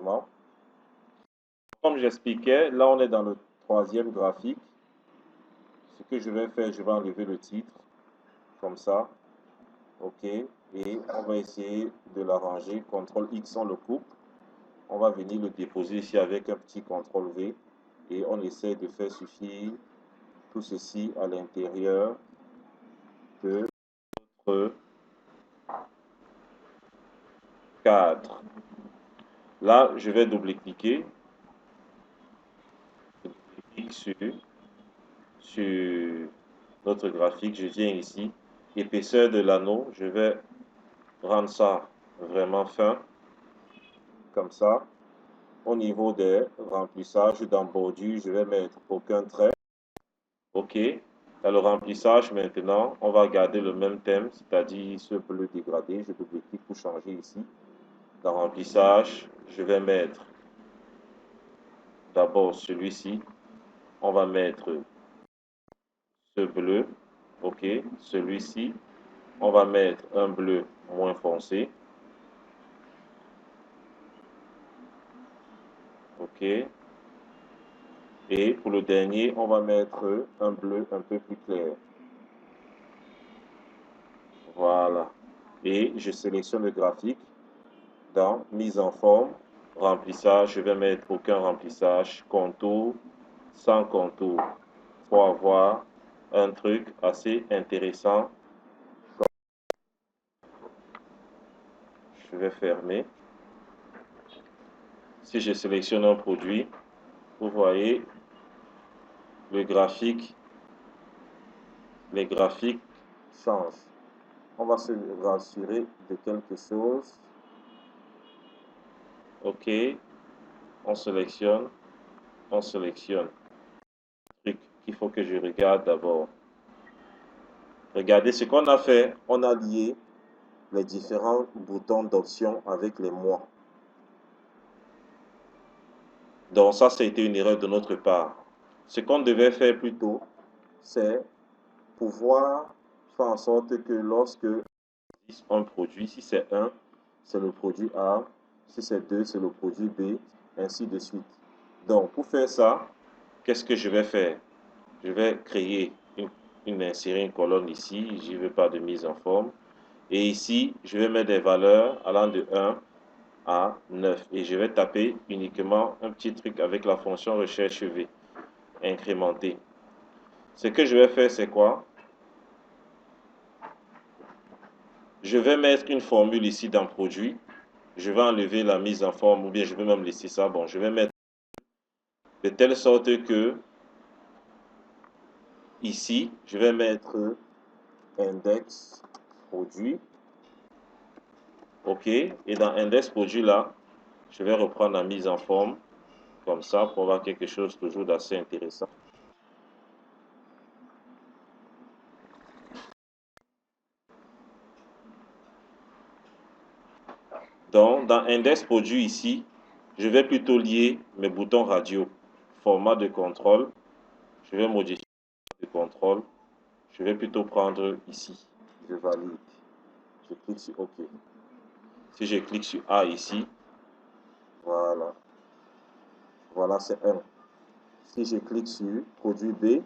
légèrement. Comme j'expliquais, là on est dans le troisième graphique. Ce que je vais faire, je vais enlever le titre, comme ça. OK. Et on va essayer de l'arranger. CTRL X, on le coupe. On va venir le déposer ici avec un petit CTRL V. Et on essaie de faire suffire tout ceci à l'intérieur de notre cadre. Là, je vais double-cliquer. Sur notre graphique, je viens ici, épaisseur de l'anneau, je vais rendre ça vraiment fin, comme ça. Au niveau des remplissages dans bordure, je vais mettre aucun trait. OK. Dans le remplissage, maintenant, on va garder le même thème, c'est-à-dire ce bleu dégradé. Je double-clique pour changer ici. Dans remplissage, je vais mettre d'abord celui-ci. On va mettre ce bleu. OK. Celui-ci. On va mettre un bleu moins foncé. OK. Et pour le dernier, on va mettre un bleu un peu plus clair. Voilà. Et je sélectionne le graphique. Dans mise en forme, remplissage, je vais mettre aucun remplissage, contour, sans contour, pour avoir un truc assez intéressant. Je vais fermer. Si je sélectionne un produit, vous voyez le graphique, les graphiques changent. On va se rassurer de quelque chose. OK, on sélectionne. Truc qu'il faut que je regarde d'abord. Regardez ce qu'on a fait. On a lié les différents boutons d'options avec les mois. Donc ça, c'était une erreur de notre part. Ce qu'on devait faire plutôt, c'est pouvoir faire en sorte que lorsque un produit, si c'est 1, c'est le produit A, si c'est 2, c'est le produit B, ainsi de suite. Donc pour faire ça, qu'est-ce que je vais faire? Je vais créer insérer une colonne ici, je ne veux pas de mise en forme. Et ici, je vais mettre des valeurs allant de 1 à 9. Et je vais taper uniquement un petit truc avec la fonction recherche V, incrémenter. Ce que je vais faire, c'est quoi? Je vais mettre une formule ici dans produit. Je vais enlever la mise en forme, ou bien je vais même laisser ça. Bon, je vais mettre de telle sorte que ici, je vais mettre index produit. OK. Et dans index produit là, je vais reprendre la mise en forme comme ça pour avoir quelque chose toujours d'assez intéressant. Donc, dans index produit ici, je vais plutôt lier mes boutons radio. Format de contrôle, je vais modifier le contrôle. Je vais plutôt prendre ici. Je valide. Je clique sur OK. Si je clique sur A ici, voilà. Voilà, c'est 1. Si je clique sur produit B,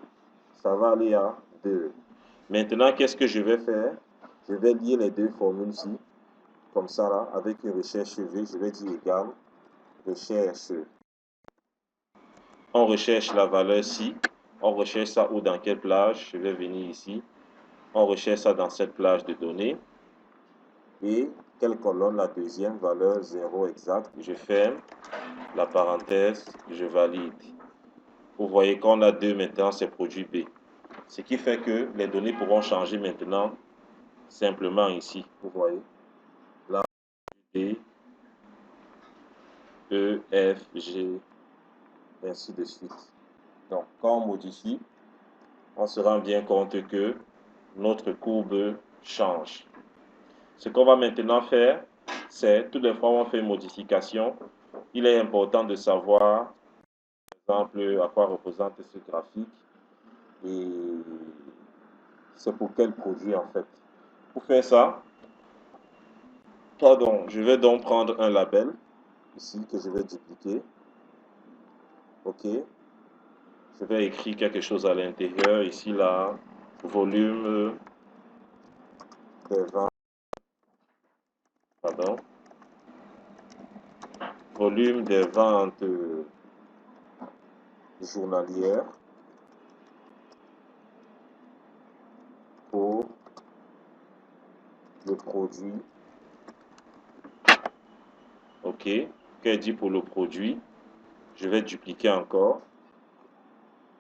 ça va aller à 2. Maintenant, qu'est-ce que je vais faire? Je vais lier les deux formules-ci, comme ça là, avec une recherche V. Je vais dire égal, recherche. On recherche la valeur ci. On recherche ça ou dans quelle plage? Je vais venir ici. On recherche ça dans cette plage de données. Et quelle colonne? La deuxième valeur 0 exact. Je ferme la parenthèse, je valide. Vous voyez qu'on a 2 maintenant, c'est produit B. Ce qui fait que les données pourront changer maintenant simplement ici. Vous voyez là, D, E, F, G, ainsi de suite. Donc, quand on modifie, on se rend bien compte que notre courbe change. Ce qu'on va maintenant faire, c'est toutes les fois où on fait une modification, il est important de savoir, par exemple, à quoi représente ce graphique et c'est pour quel produit en fait. Pour faire ça, pardon, je vais donc prendre un label. ici que je vais dupliquer. OK. Je vais écrire quelque chose à l'intérieur. Ici, là, volume des ventes, pardon, volume des ventes journalières pour le produit. OK. Qu'elle dit pour le produit, je vais dupliquer encore,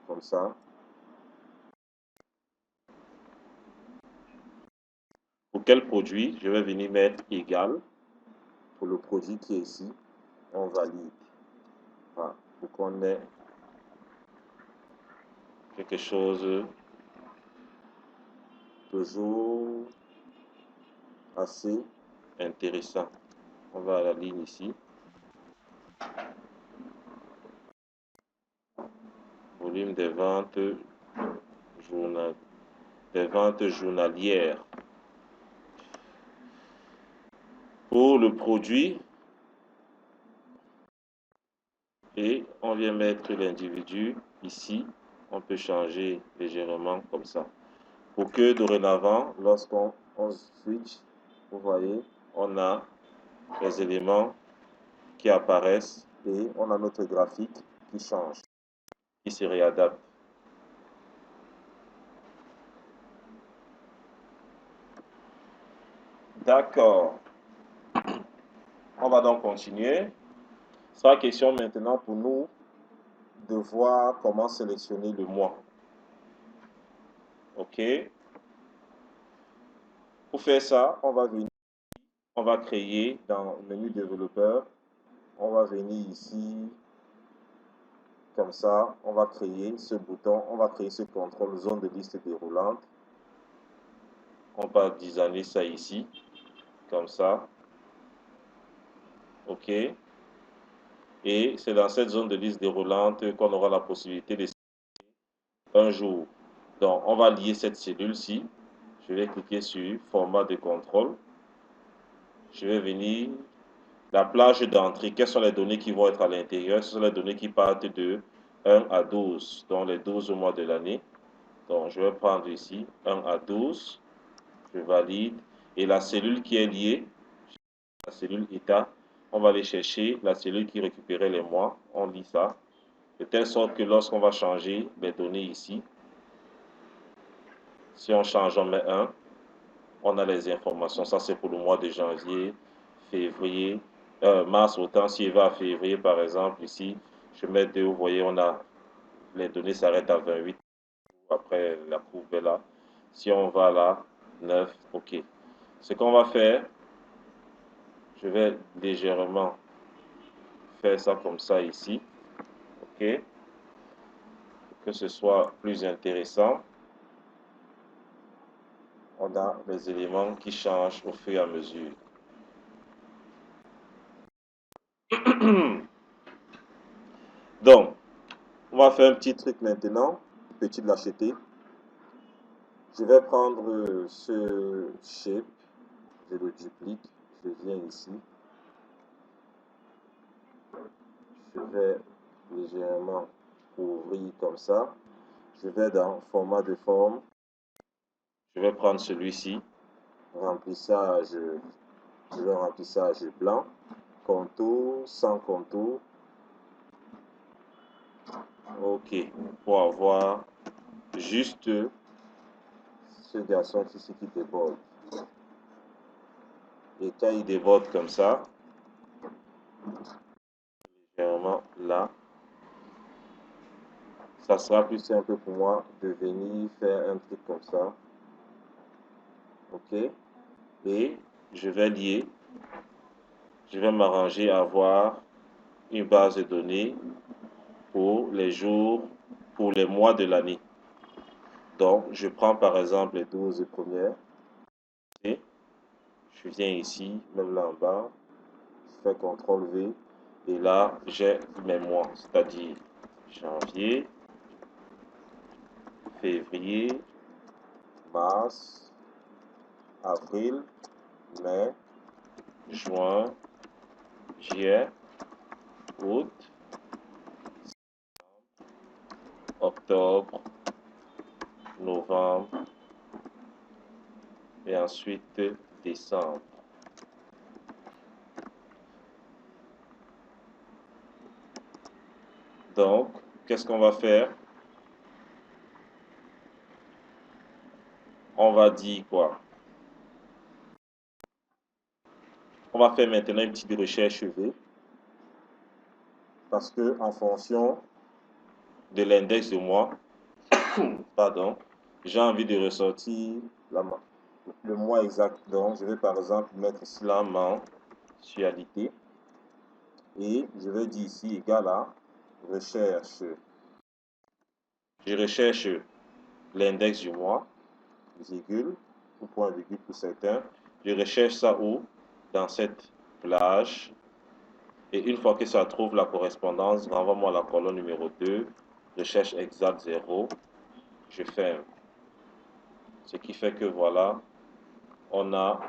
comme ça. Pour quel produit? Je vais venir mettre égal. Pour le produit qui est ici, on valide. Voilà, pour qu'on ait quelque chose toujours assez intéressant. On va à la ligne ici. Volume des ventes journalières. Pour le produit, et on vient mettre l'individu ici. On peut changer légèrement comme ça. Pour que dorénavant, lorsqu'on switch, vous voyez, on a les éléments qui apparaissent et on a notre graphique qui change, qui se réadapte. D'accord. On va donc continuer. Ce sera question maintenant pour nous de voir comment sélectionner le mois. OK. Pour faire ça, on va créer dans le menu développeur, on va venir ici, comme ça, on va créer ce bouton, on va créer ce contrôle zone de liste déroulante. On va designer ça ici, comme ça. OK. Et c'est dans cette zone de liste déroulante qu'on aura la possibilité de un jour. Donc, on va lier cette cellule-ci. Je vais cliquer sur format de contrôle. Je vais venir la plage d'entrée. Quelles sont les données qui vont être à l'intérieur? Ce sont les données qui partent de 1 à 12, donc les 12 mois de l'année. Donc, je vais prendre ici 1 à 12. Je valide. Et la cellule qui est liée, la cellule état, on va aller chercher la cellule qui récupérait les mois. On lit ça. De telle sorte que lorsqu'on va changer les données ici, si on change, on met 1, on a les informations. Ça, c'est pour le mois de janvier, février, mars, autant s'il va à février, par exemple, ici, je mets 2, vous voyez, on a les données s'arrêtent à 28. Après, la courbe est là. Si on va là, 9, OK. Ce qu'on va faire, je vais légèrement faire ça comme ça ici. OK. Pour que ce soit plus intéressant. On a les éléments qui changent au fur et à mesure. Donc, on va faire un petit truc maintenant, petit de l'acheter. Je vais prendre ce shape, je le duplique, je viens ici. Je vais légèrement ouvrir comme ça. Je vais dans format de forme. Je vais prendre celui-ci, remplissage, je vais remplissage blanc, contour, sans contour. OK, pour avoir juste ce garçon ici qui déborde. Et quand il déborde comme ça, légèrement là, ça sera plus simple pour moi de venir faire un truc comme ça. OK. Et je vais lier, je vais m'arranger à avoir une base de données pour les jours, pour les mois de l'année. Donc, je prends par exemple les 12 premières. Et je viens ici, même là en bas, je fais CTRL V. Et là, j'ai mes mois, c'est-à-dire janvier, février, mars, avril, mai, juin, juillet, août, octobre, novembre et ensuite décembre. Donc, qu'est-ce qu'on va faire? On va dire quoi? On va faire maintenant une petite recherche V parce que en fonction de l'index de mois, pardon, j'ai envie de ressortir le mois exact. Donc, je vais par exemple mettre ici la mensualité et je vais dire ici égal à recherche. Je recherche l'index du mois, virgule, ou point virgule pour certains. Je recherche ça où? Dans cette plage. Et une fois que ça trouve la correspondance, renvoie-moi la colonne numéro 2, recherche exact 0, je ferme. Ce qui fait que voilà, on a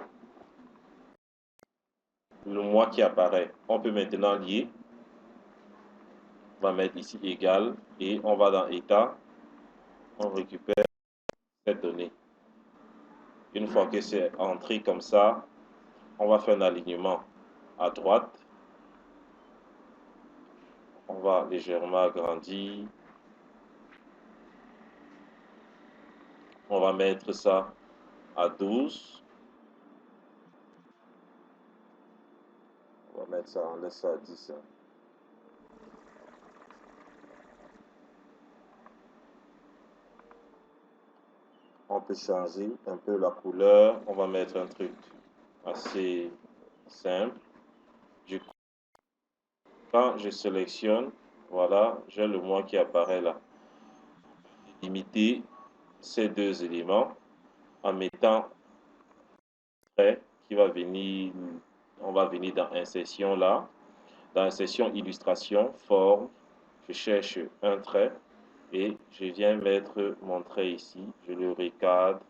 le mois qui apparaît. On peut maintenant lier. On va mettre ici égal et on va dans état. On récupère cette donnée. Une fois que c'est entré comme ça, on va faire un alignement à droite. On va légèrement agrandir. On va mettre ça à 12. On va mettre ça, on laisse ça à 10. On peut changer un peu la couleur. On va mettre un truc assez simple. Du coup, quand je sélectionne, voilà, j'ai le mois qui apparaît là. Limiter ces deux éléments en mettant trait qui va venir, on va venir dans insertion là. Dans insertion illustration, forme, je cherche un trait et je viens mettre mon trait ici. Je le recadre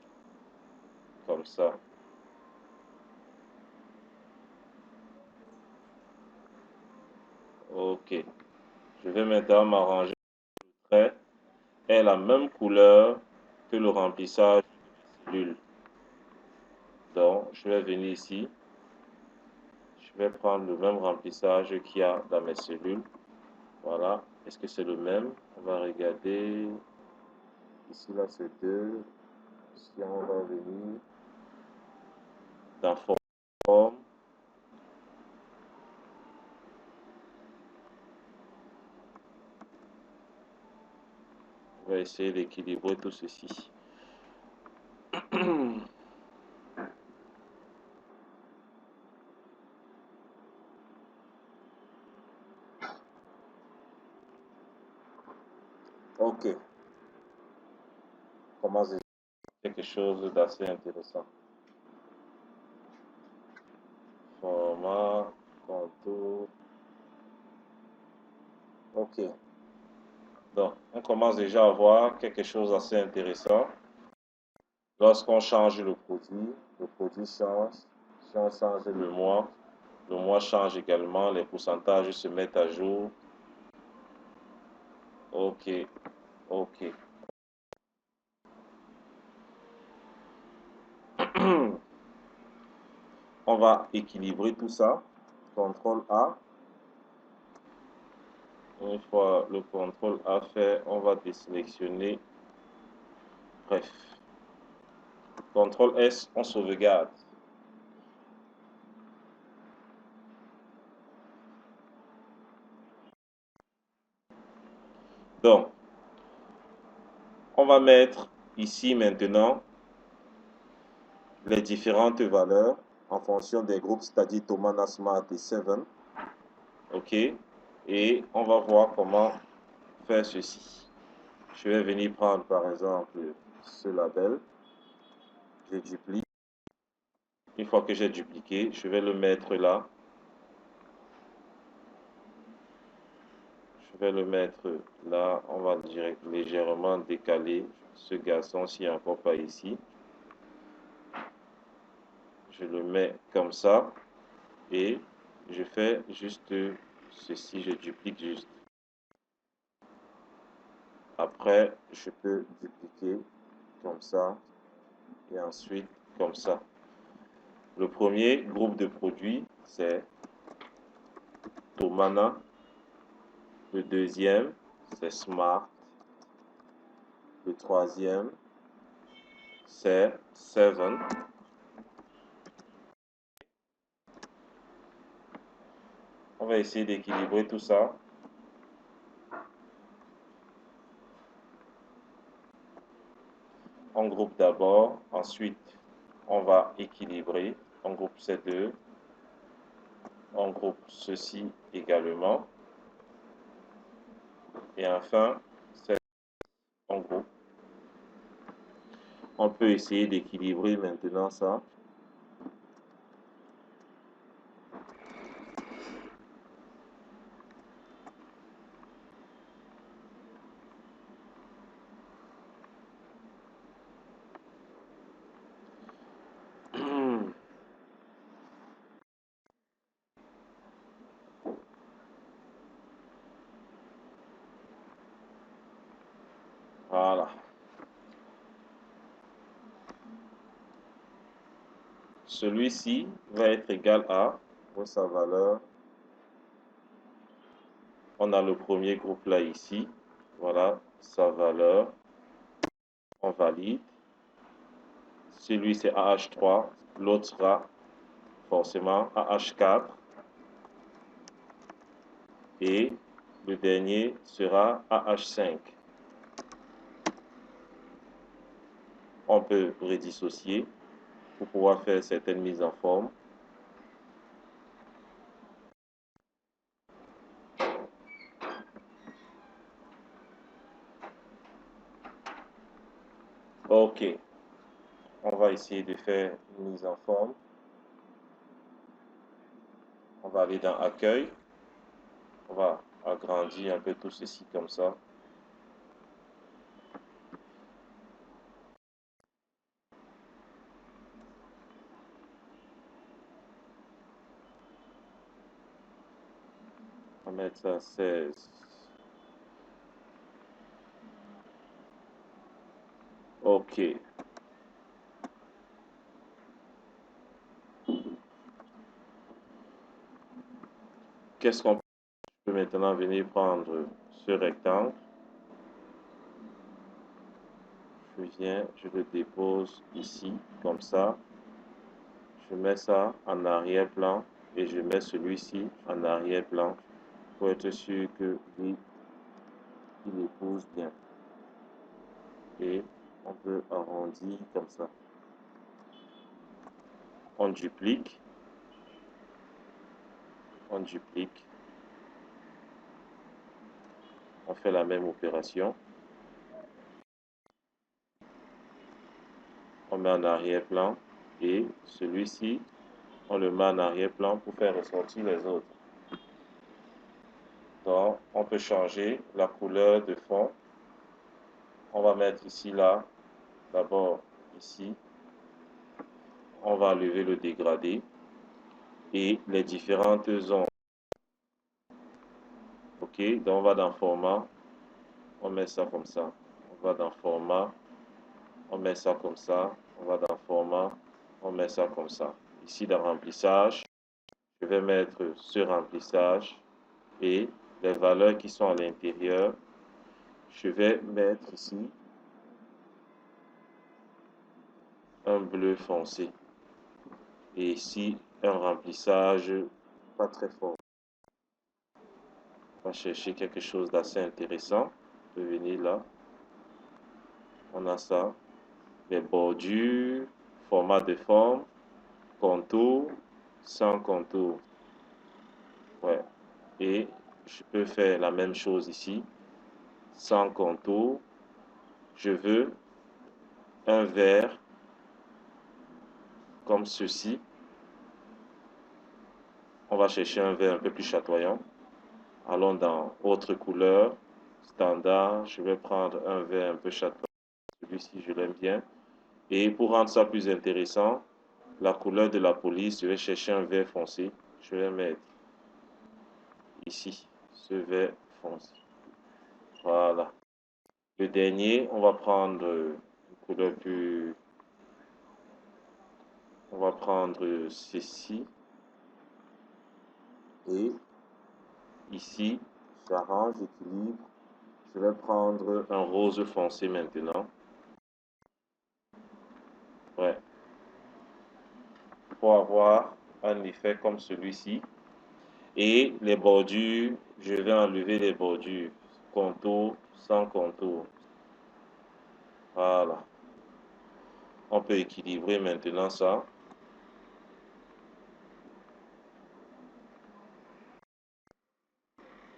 comme ça. Ok. Je vais maintenant m'arranger. Le trait est la même couleur que le remplissage des cellules. Donc, je vais venir ici. Je vais prendre le même remplissage qu'il y a dans mes cellules. Voilà. Est-ce que c'est le même? On va regarder. Ici, là, c'est 2. Ici, on va venir dans forme. On va essayer d'équilibrer tout ceci. Ok. Commence quelque chose d'assez intéressant. Format, contour. Ok. Donc, on commence déjà à voir quelque chose d'assez intéressant. Lorsqu'on change le produit change. Si on change le mois change également. Les pourcentages se mettent à jour. Ok, ok. On va équilibrer tout ça. CTRL A. Une fois le CTRL A fait, on va désélectionner. Bref. CTRL S, on sauvegarde. Donc, on va mettre ici maintenant les différentes valeurs en fonction des groupes, c'est-à-dire Thomas Nasmat et 7. OK. Et on va voir comment faire ceci. Je vais venir prendre par exemple ce label. Je duplique. Une fois que j'ai dupliqué, je vais le mettre là. Je vais le mettre là. On va légèrement décaler ce garçon s'il n'est encore pas ici. Je le mets comme ça. Et je fais juste ceci, je duplique juste. Après, je peux dupliquer comme ça et ensuite comme ça. Le premier groupe de produits, c'est Tomana. Le deuxième, c'est Smart. Le troisième, c'est Seven. On va essayer d'équilibrer tout ça. On groupe d'abord, ensuite on va équilibrer. On groupe ces deux. On groupe ceci également. Et enfin, on groupe. On peut essayer d'équilibrer maintenant ça. Voilà. Celui-ci va être égal à, pour sa valeur, on a le premier groupe là ici. Voilà sa valeur. On valide. Celui c'est AH3, l'autre sera forcément AH4. Et le dernier sera AH5. On peut redissocier pour pouvoir faire certaines mises en forme. Ok, on va essayer de faire une mise en forme. On va aller dans Accueil. On va agrandir un peu tout ceci comme ça. On va mettre ça à 16. Ok. Qu'est-ce qu'on peut maintenant venir prendre ce rectangle? Je viens, je le dépose ici, comme ça. Je mets ça en arrière-plan et je mets celui-ci en arrière-plan pour être sûr que lui, il épouse bien. Et on peut arrondir comme ça. On duplique. On duplique. On fait la même opération. On met en arrière-plan et celui-ci, on le met en arrière-plan pour faire ressortir les autres. Donc, on peut changer la couleur de fond. On va mettre ici, là, d'abord ici. On va lever le dégradé et les différentes zones. Ok, donc on va dans format, on met ça comme ça. On va dans format, on met ça comme ça. On va dans format, on met ça comme ça. Ici dans remplissage, je vais mettre ce remplissage et les valeurs qui sont à l'intérieur, je vais mettre ici un bleu foncé et ici un remplissage pas très fort. On va chercher quelque chose d'assez intéressant. On peut venir là. On a ça. Les bordures, format de forme, contour, sans contour. Ouais. Et je peux faire la même chose ici. Sans contour. Je veux un vert comme ceci. On va chercher un vert un peu plus chatoyant. Allons dans autre couleur, standard. Je vais prendre un vert un peu chatoyant. Celui-ci, je l'aime bien. Et pour rendre ça plus intéressant, la couleur de la police, je vais chercher un vert foncé. Je vais mettre ici, ce vert foncé. Voilà. Le dernier, on va prendre une couleur plus... On va prendre ceci. Et ici, j'arrange, j'équilibre. Je vais prendre un rose foncé maintenant. Ouais. Pour avoir un effet comme celui-ci. Et les bordures, je vais enlever les bordures. Contour, sans contour. Voilà. On peut équilibrer maintenant ça.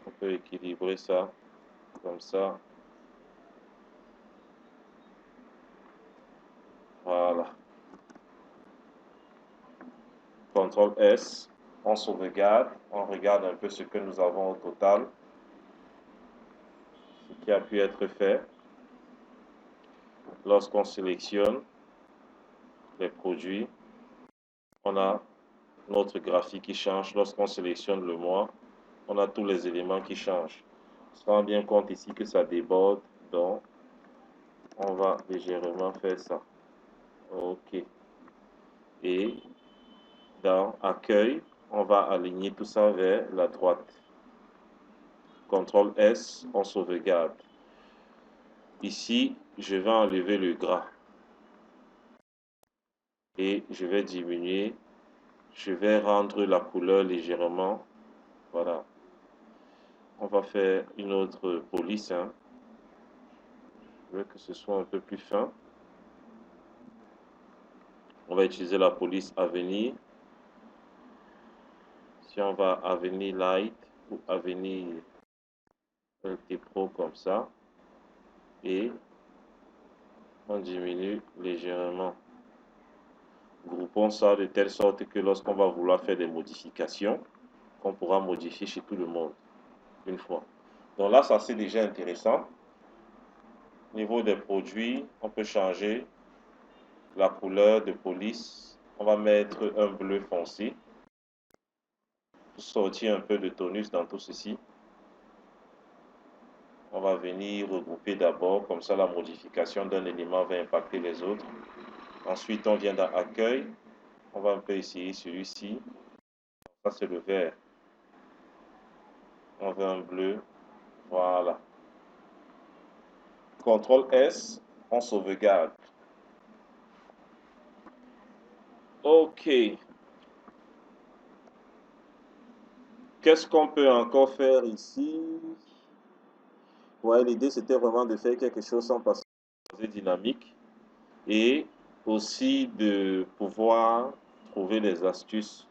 On peut équilibrer ça comme ça. Voilà. CTRL S, on sauvegarde, on regarde un peu ce que nous avons au total, ce qui a pu être fait. Lorsqu'on sélectionne les produits, on a notre graphique qui change. Lorsqu'on sélectionne le mois, on a tous les éléments qui changent. On se rend bien compte ici que ça déborde, donc on va légèrement faire ça. OK. Et dans Accueil, on va aligner tout ça vers la droite. CTRL S, on sauvegarde. Ici, je vais enlever le gras. Et je vais diminuer. Je vais rendre la couleur légèrement. Voilà. On va faire une autre police. Hein. Je veux que ce soit un peu plus fin. On va utiliser la police Avenir. Si on va Avenir Light ou Avenir LT Pro comme ça. Et on diminue légèrement. Groupons ça de telle sorte que lorsqu'on va vouloir faire des modifications, on pourra modifier chez tout le monde une fois. Donc là, ça c'est déjà intéressant. Au niveau des produits, on peut changer la couleur de police. On va mettre un bleu foncé pour sortir un peu de tonus dans tout ceci. On va venir regrouper d'abord, comme ça la modification d'un élément va impacter les autres. Ensuite, on vient dans Accueil. On va un peu essayer celui-ci. Ça, c'est le vert. On veut un bleu. Voilà. CTRL S, on sauvegarde. OK. Qu'est-ce qu'on peut encore faire ici? Ouais, l'idée c'était vraiment de faire quelque chose sans passer dynamique et aussi de pouvoir trouver des astuces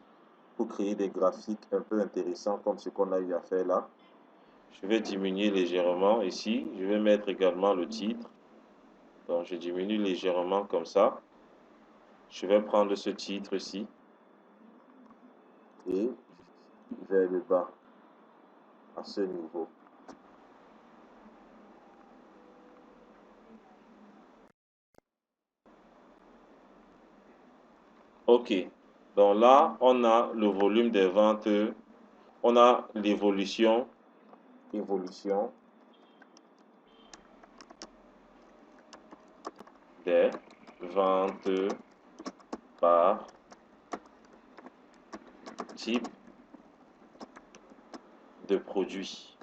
pour créer des graphiques un peu intéressants comme ce qu'on a eu à faire là. Je vais diminuer légèrement ici. Je vais mettre également le titre. Donc je diminue légèrement comme ça. Je vais prendre ce titre-ci et vers le bas à ce niveau. OK. Donc là, on a le volume des ventes. On a l'évolution. Évolution des ventes par type de produit.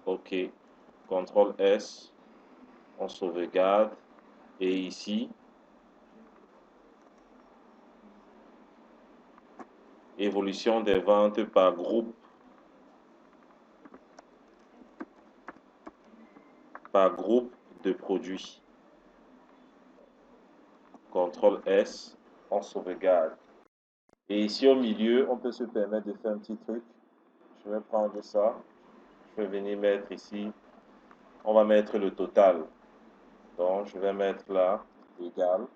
OK. CTRL S. On sauvegarde. Et ici, évolution des ventes par groupe. Par groupe de produits. CTRL S. On sauvegarde. Et ici au milieu, on peut se permettre de faire un petit truc. Je vais prendre ça. Je vais venir mettre ici. On va mettre le total. Donc, je vais mettre là, égal.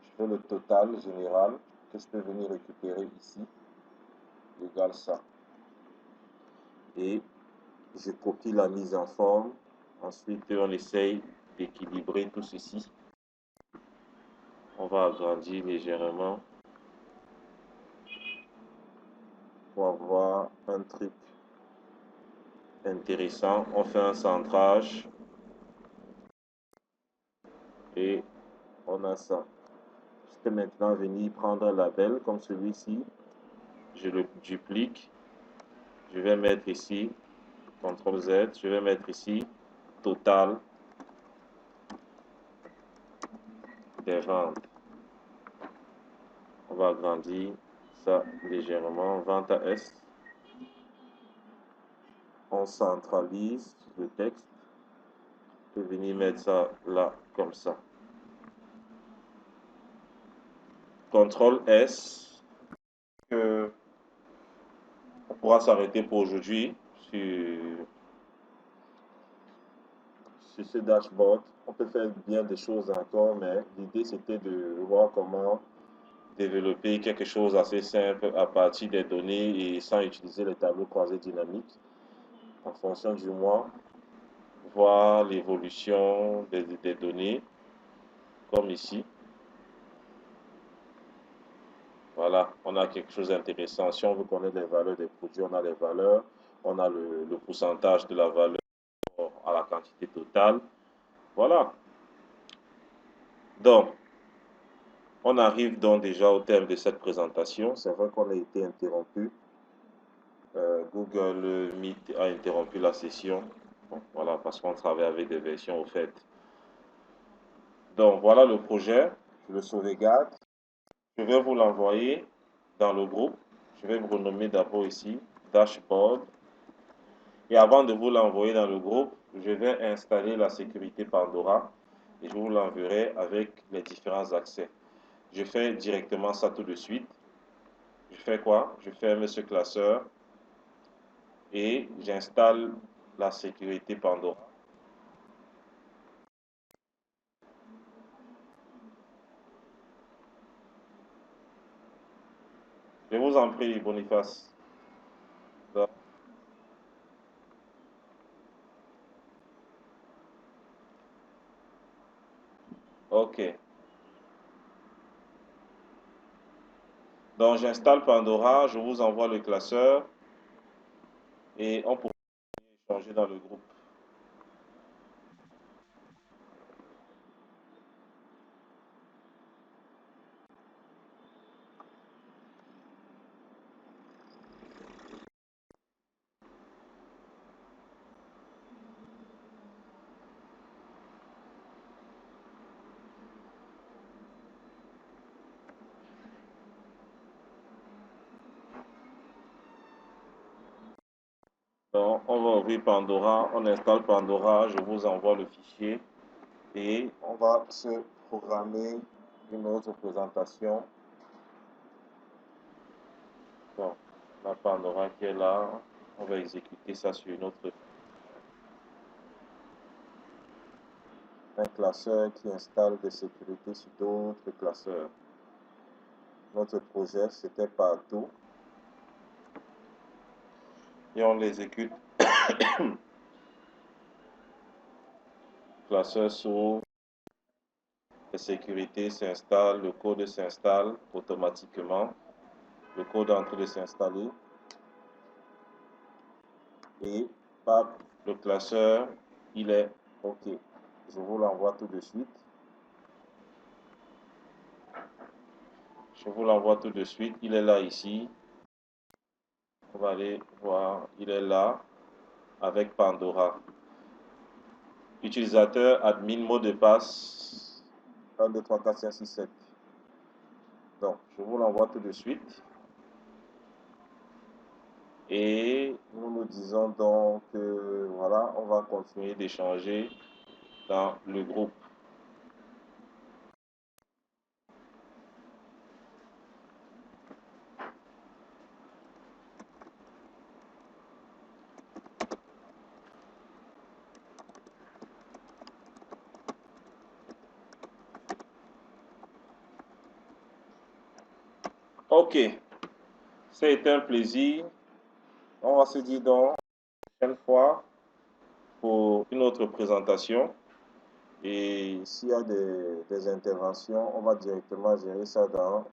Je fais le total général que je peux venir récupérer ici. Égal ça. Et je copie la mise en forme. Ensuite, on essaye d'équilibrer tout ceci. On va agrandir légèrement. pour avoir un truc intéressant. On fait un centrage et on a ça. Je peux maintenant venir prendre un label comme celui-ci. Je le duplique. Je vais mettre ici, CTRL Z. Je vais mettre ici, total des ventes. On va agrandir ça légèrement. Vente à S. On centralise le texte. Je peux venir mettre ça là, comme ça. CTRL S. On pourra s'arrêter pour aujourd'hui sur ce dashboard. On peut faire bien des choses encore, mais l'idée c'était de voir comment développer quelque chose assez simple à partir des données et sans utiliser les tableaux croisés dynamiques. En fonction du mois, voir l'évolution des données, comme ici. Voilà, on a quelque chose d'intéressant. Si on veut connaître les valeurs des produits, on a les valeurs, on a le pourcentage de la valeur à la quantité totale. Voilà. Donc, on arrive donc déjà au terme de cette présentation. C'est vrai qu'on a été interrompu. Google Meet a interrompu la session. Bon, voilà, parce qu'on travaille avec des versions au fait. Donc, voilà le projet. Je le sauvegarde. Je vais vous l'envoyer dans le groupe. Je vais vous renommer d'abord ici Dashboard. Et avant de vous l'envoyer dans le groupe, je vais installer la sécurité Pandora et je vous l'enverrai avec les différents accès. Je fais directement ça tout de suite. Je fais quoi? Je ferme ce classeur et j'installe la sécurité Pandora. Je vous en prie, Boniface. OK. Donc, j'installe Pandora, je vous envoie le classeur et on pourra changer dans le groupe. Donc, on va ouvrir Pandora, on installe Pandora, je vous envoie le fichier et on va se programmer une autre présentation. Donc, la Pandora qui est là, on va exécuter ça sur une autre. Un classeur qui installe des sécurités sur d'autres classeurs. Notre projet, c'était partout. Et on l'exécute. Classeur s'ouvre. Les sécurités s'installent. Le code s'installe automatiquement. Le code est en train de s'installer. Et hop, le classeur, il est OK. Je vous l'envoie tout de suite. Je vous l'envoie tout de suite. Il est là ici. On va aller voir. Il est là avec Pandora. Utilisateur, admin, mot de passe 1, 2, 3, 4, 5, 6, 7. Donc, je vous l'envoie tout de suite. Et nous nous disons donc que voilà, on va continuer d'échanger dans le groupe. OK, c'est un plaisir. On va se dire donc la prochaine fois pour une autre présentation. Et s'il y a des interventions, on va directement gérer ça dans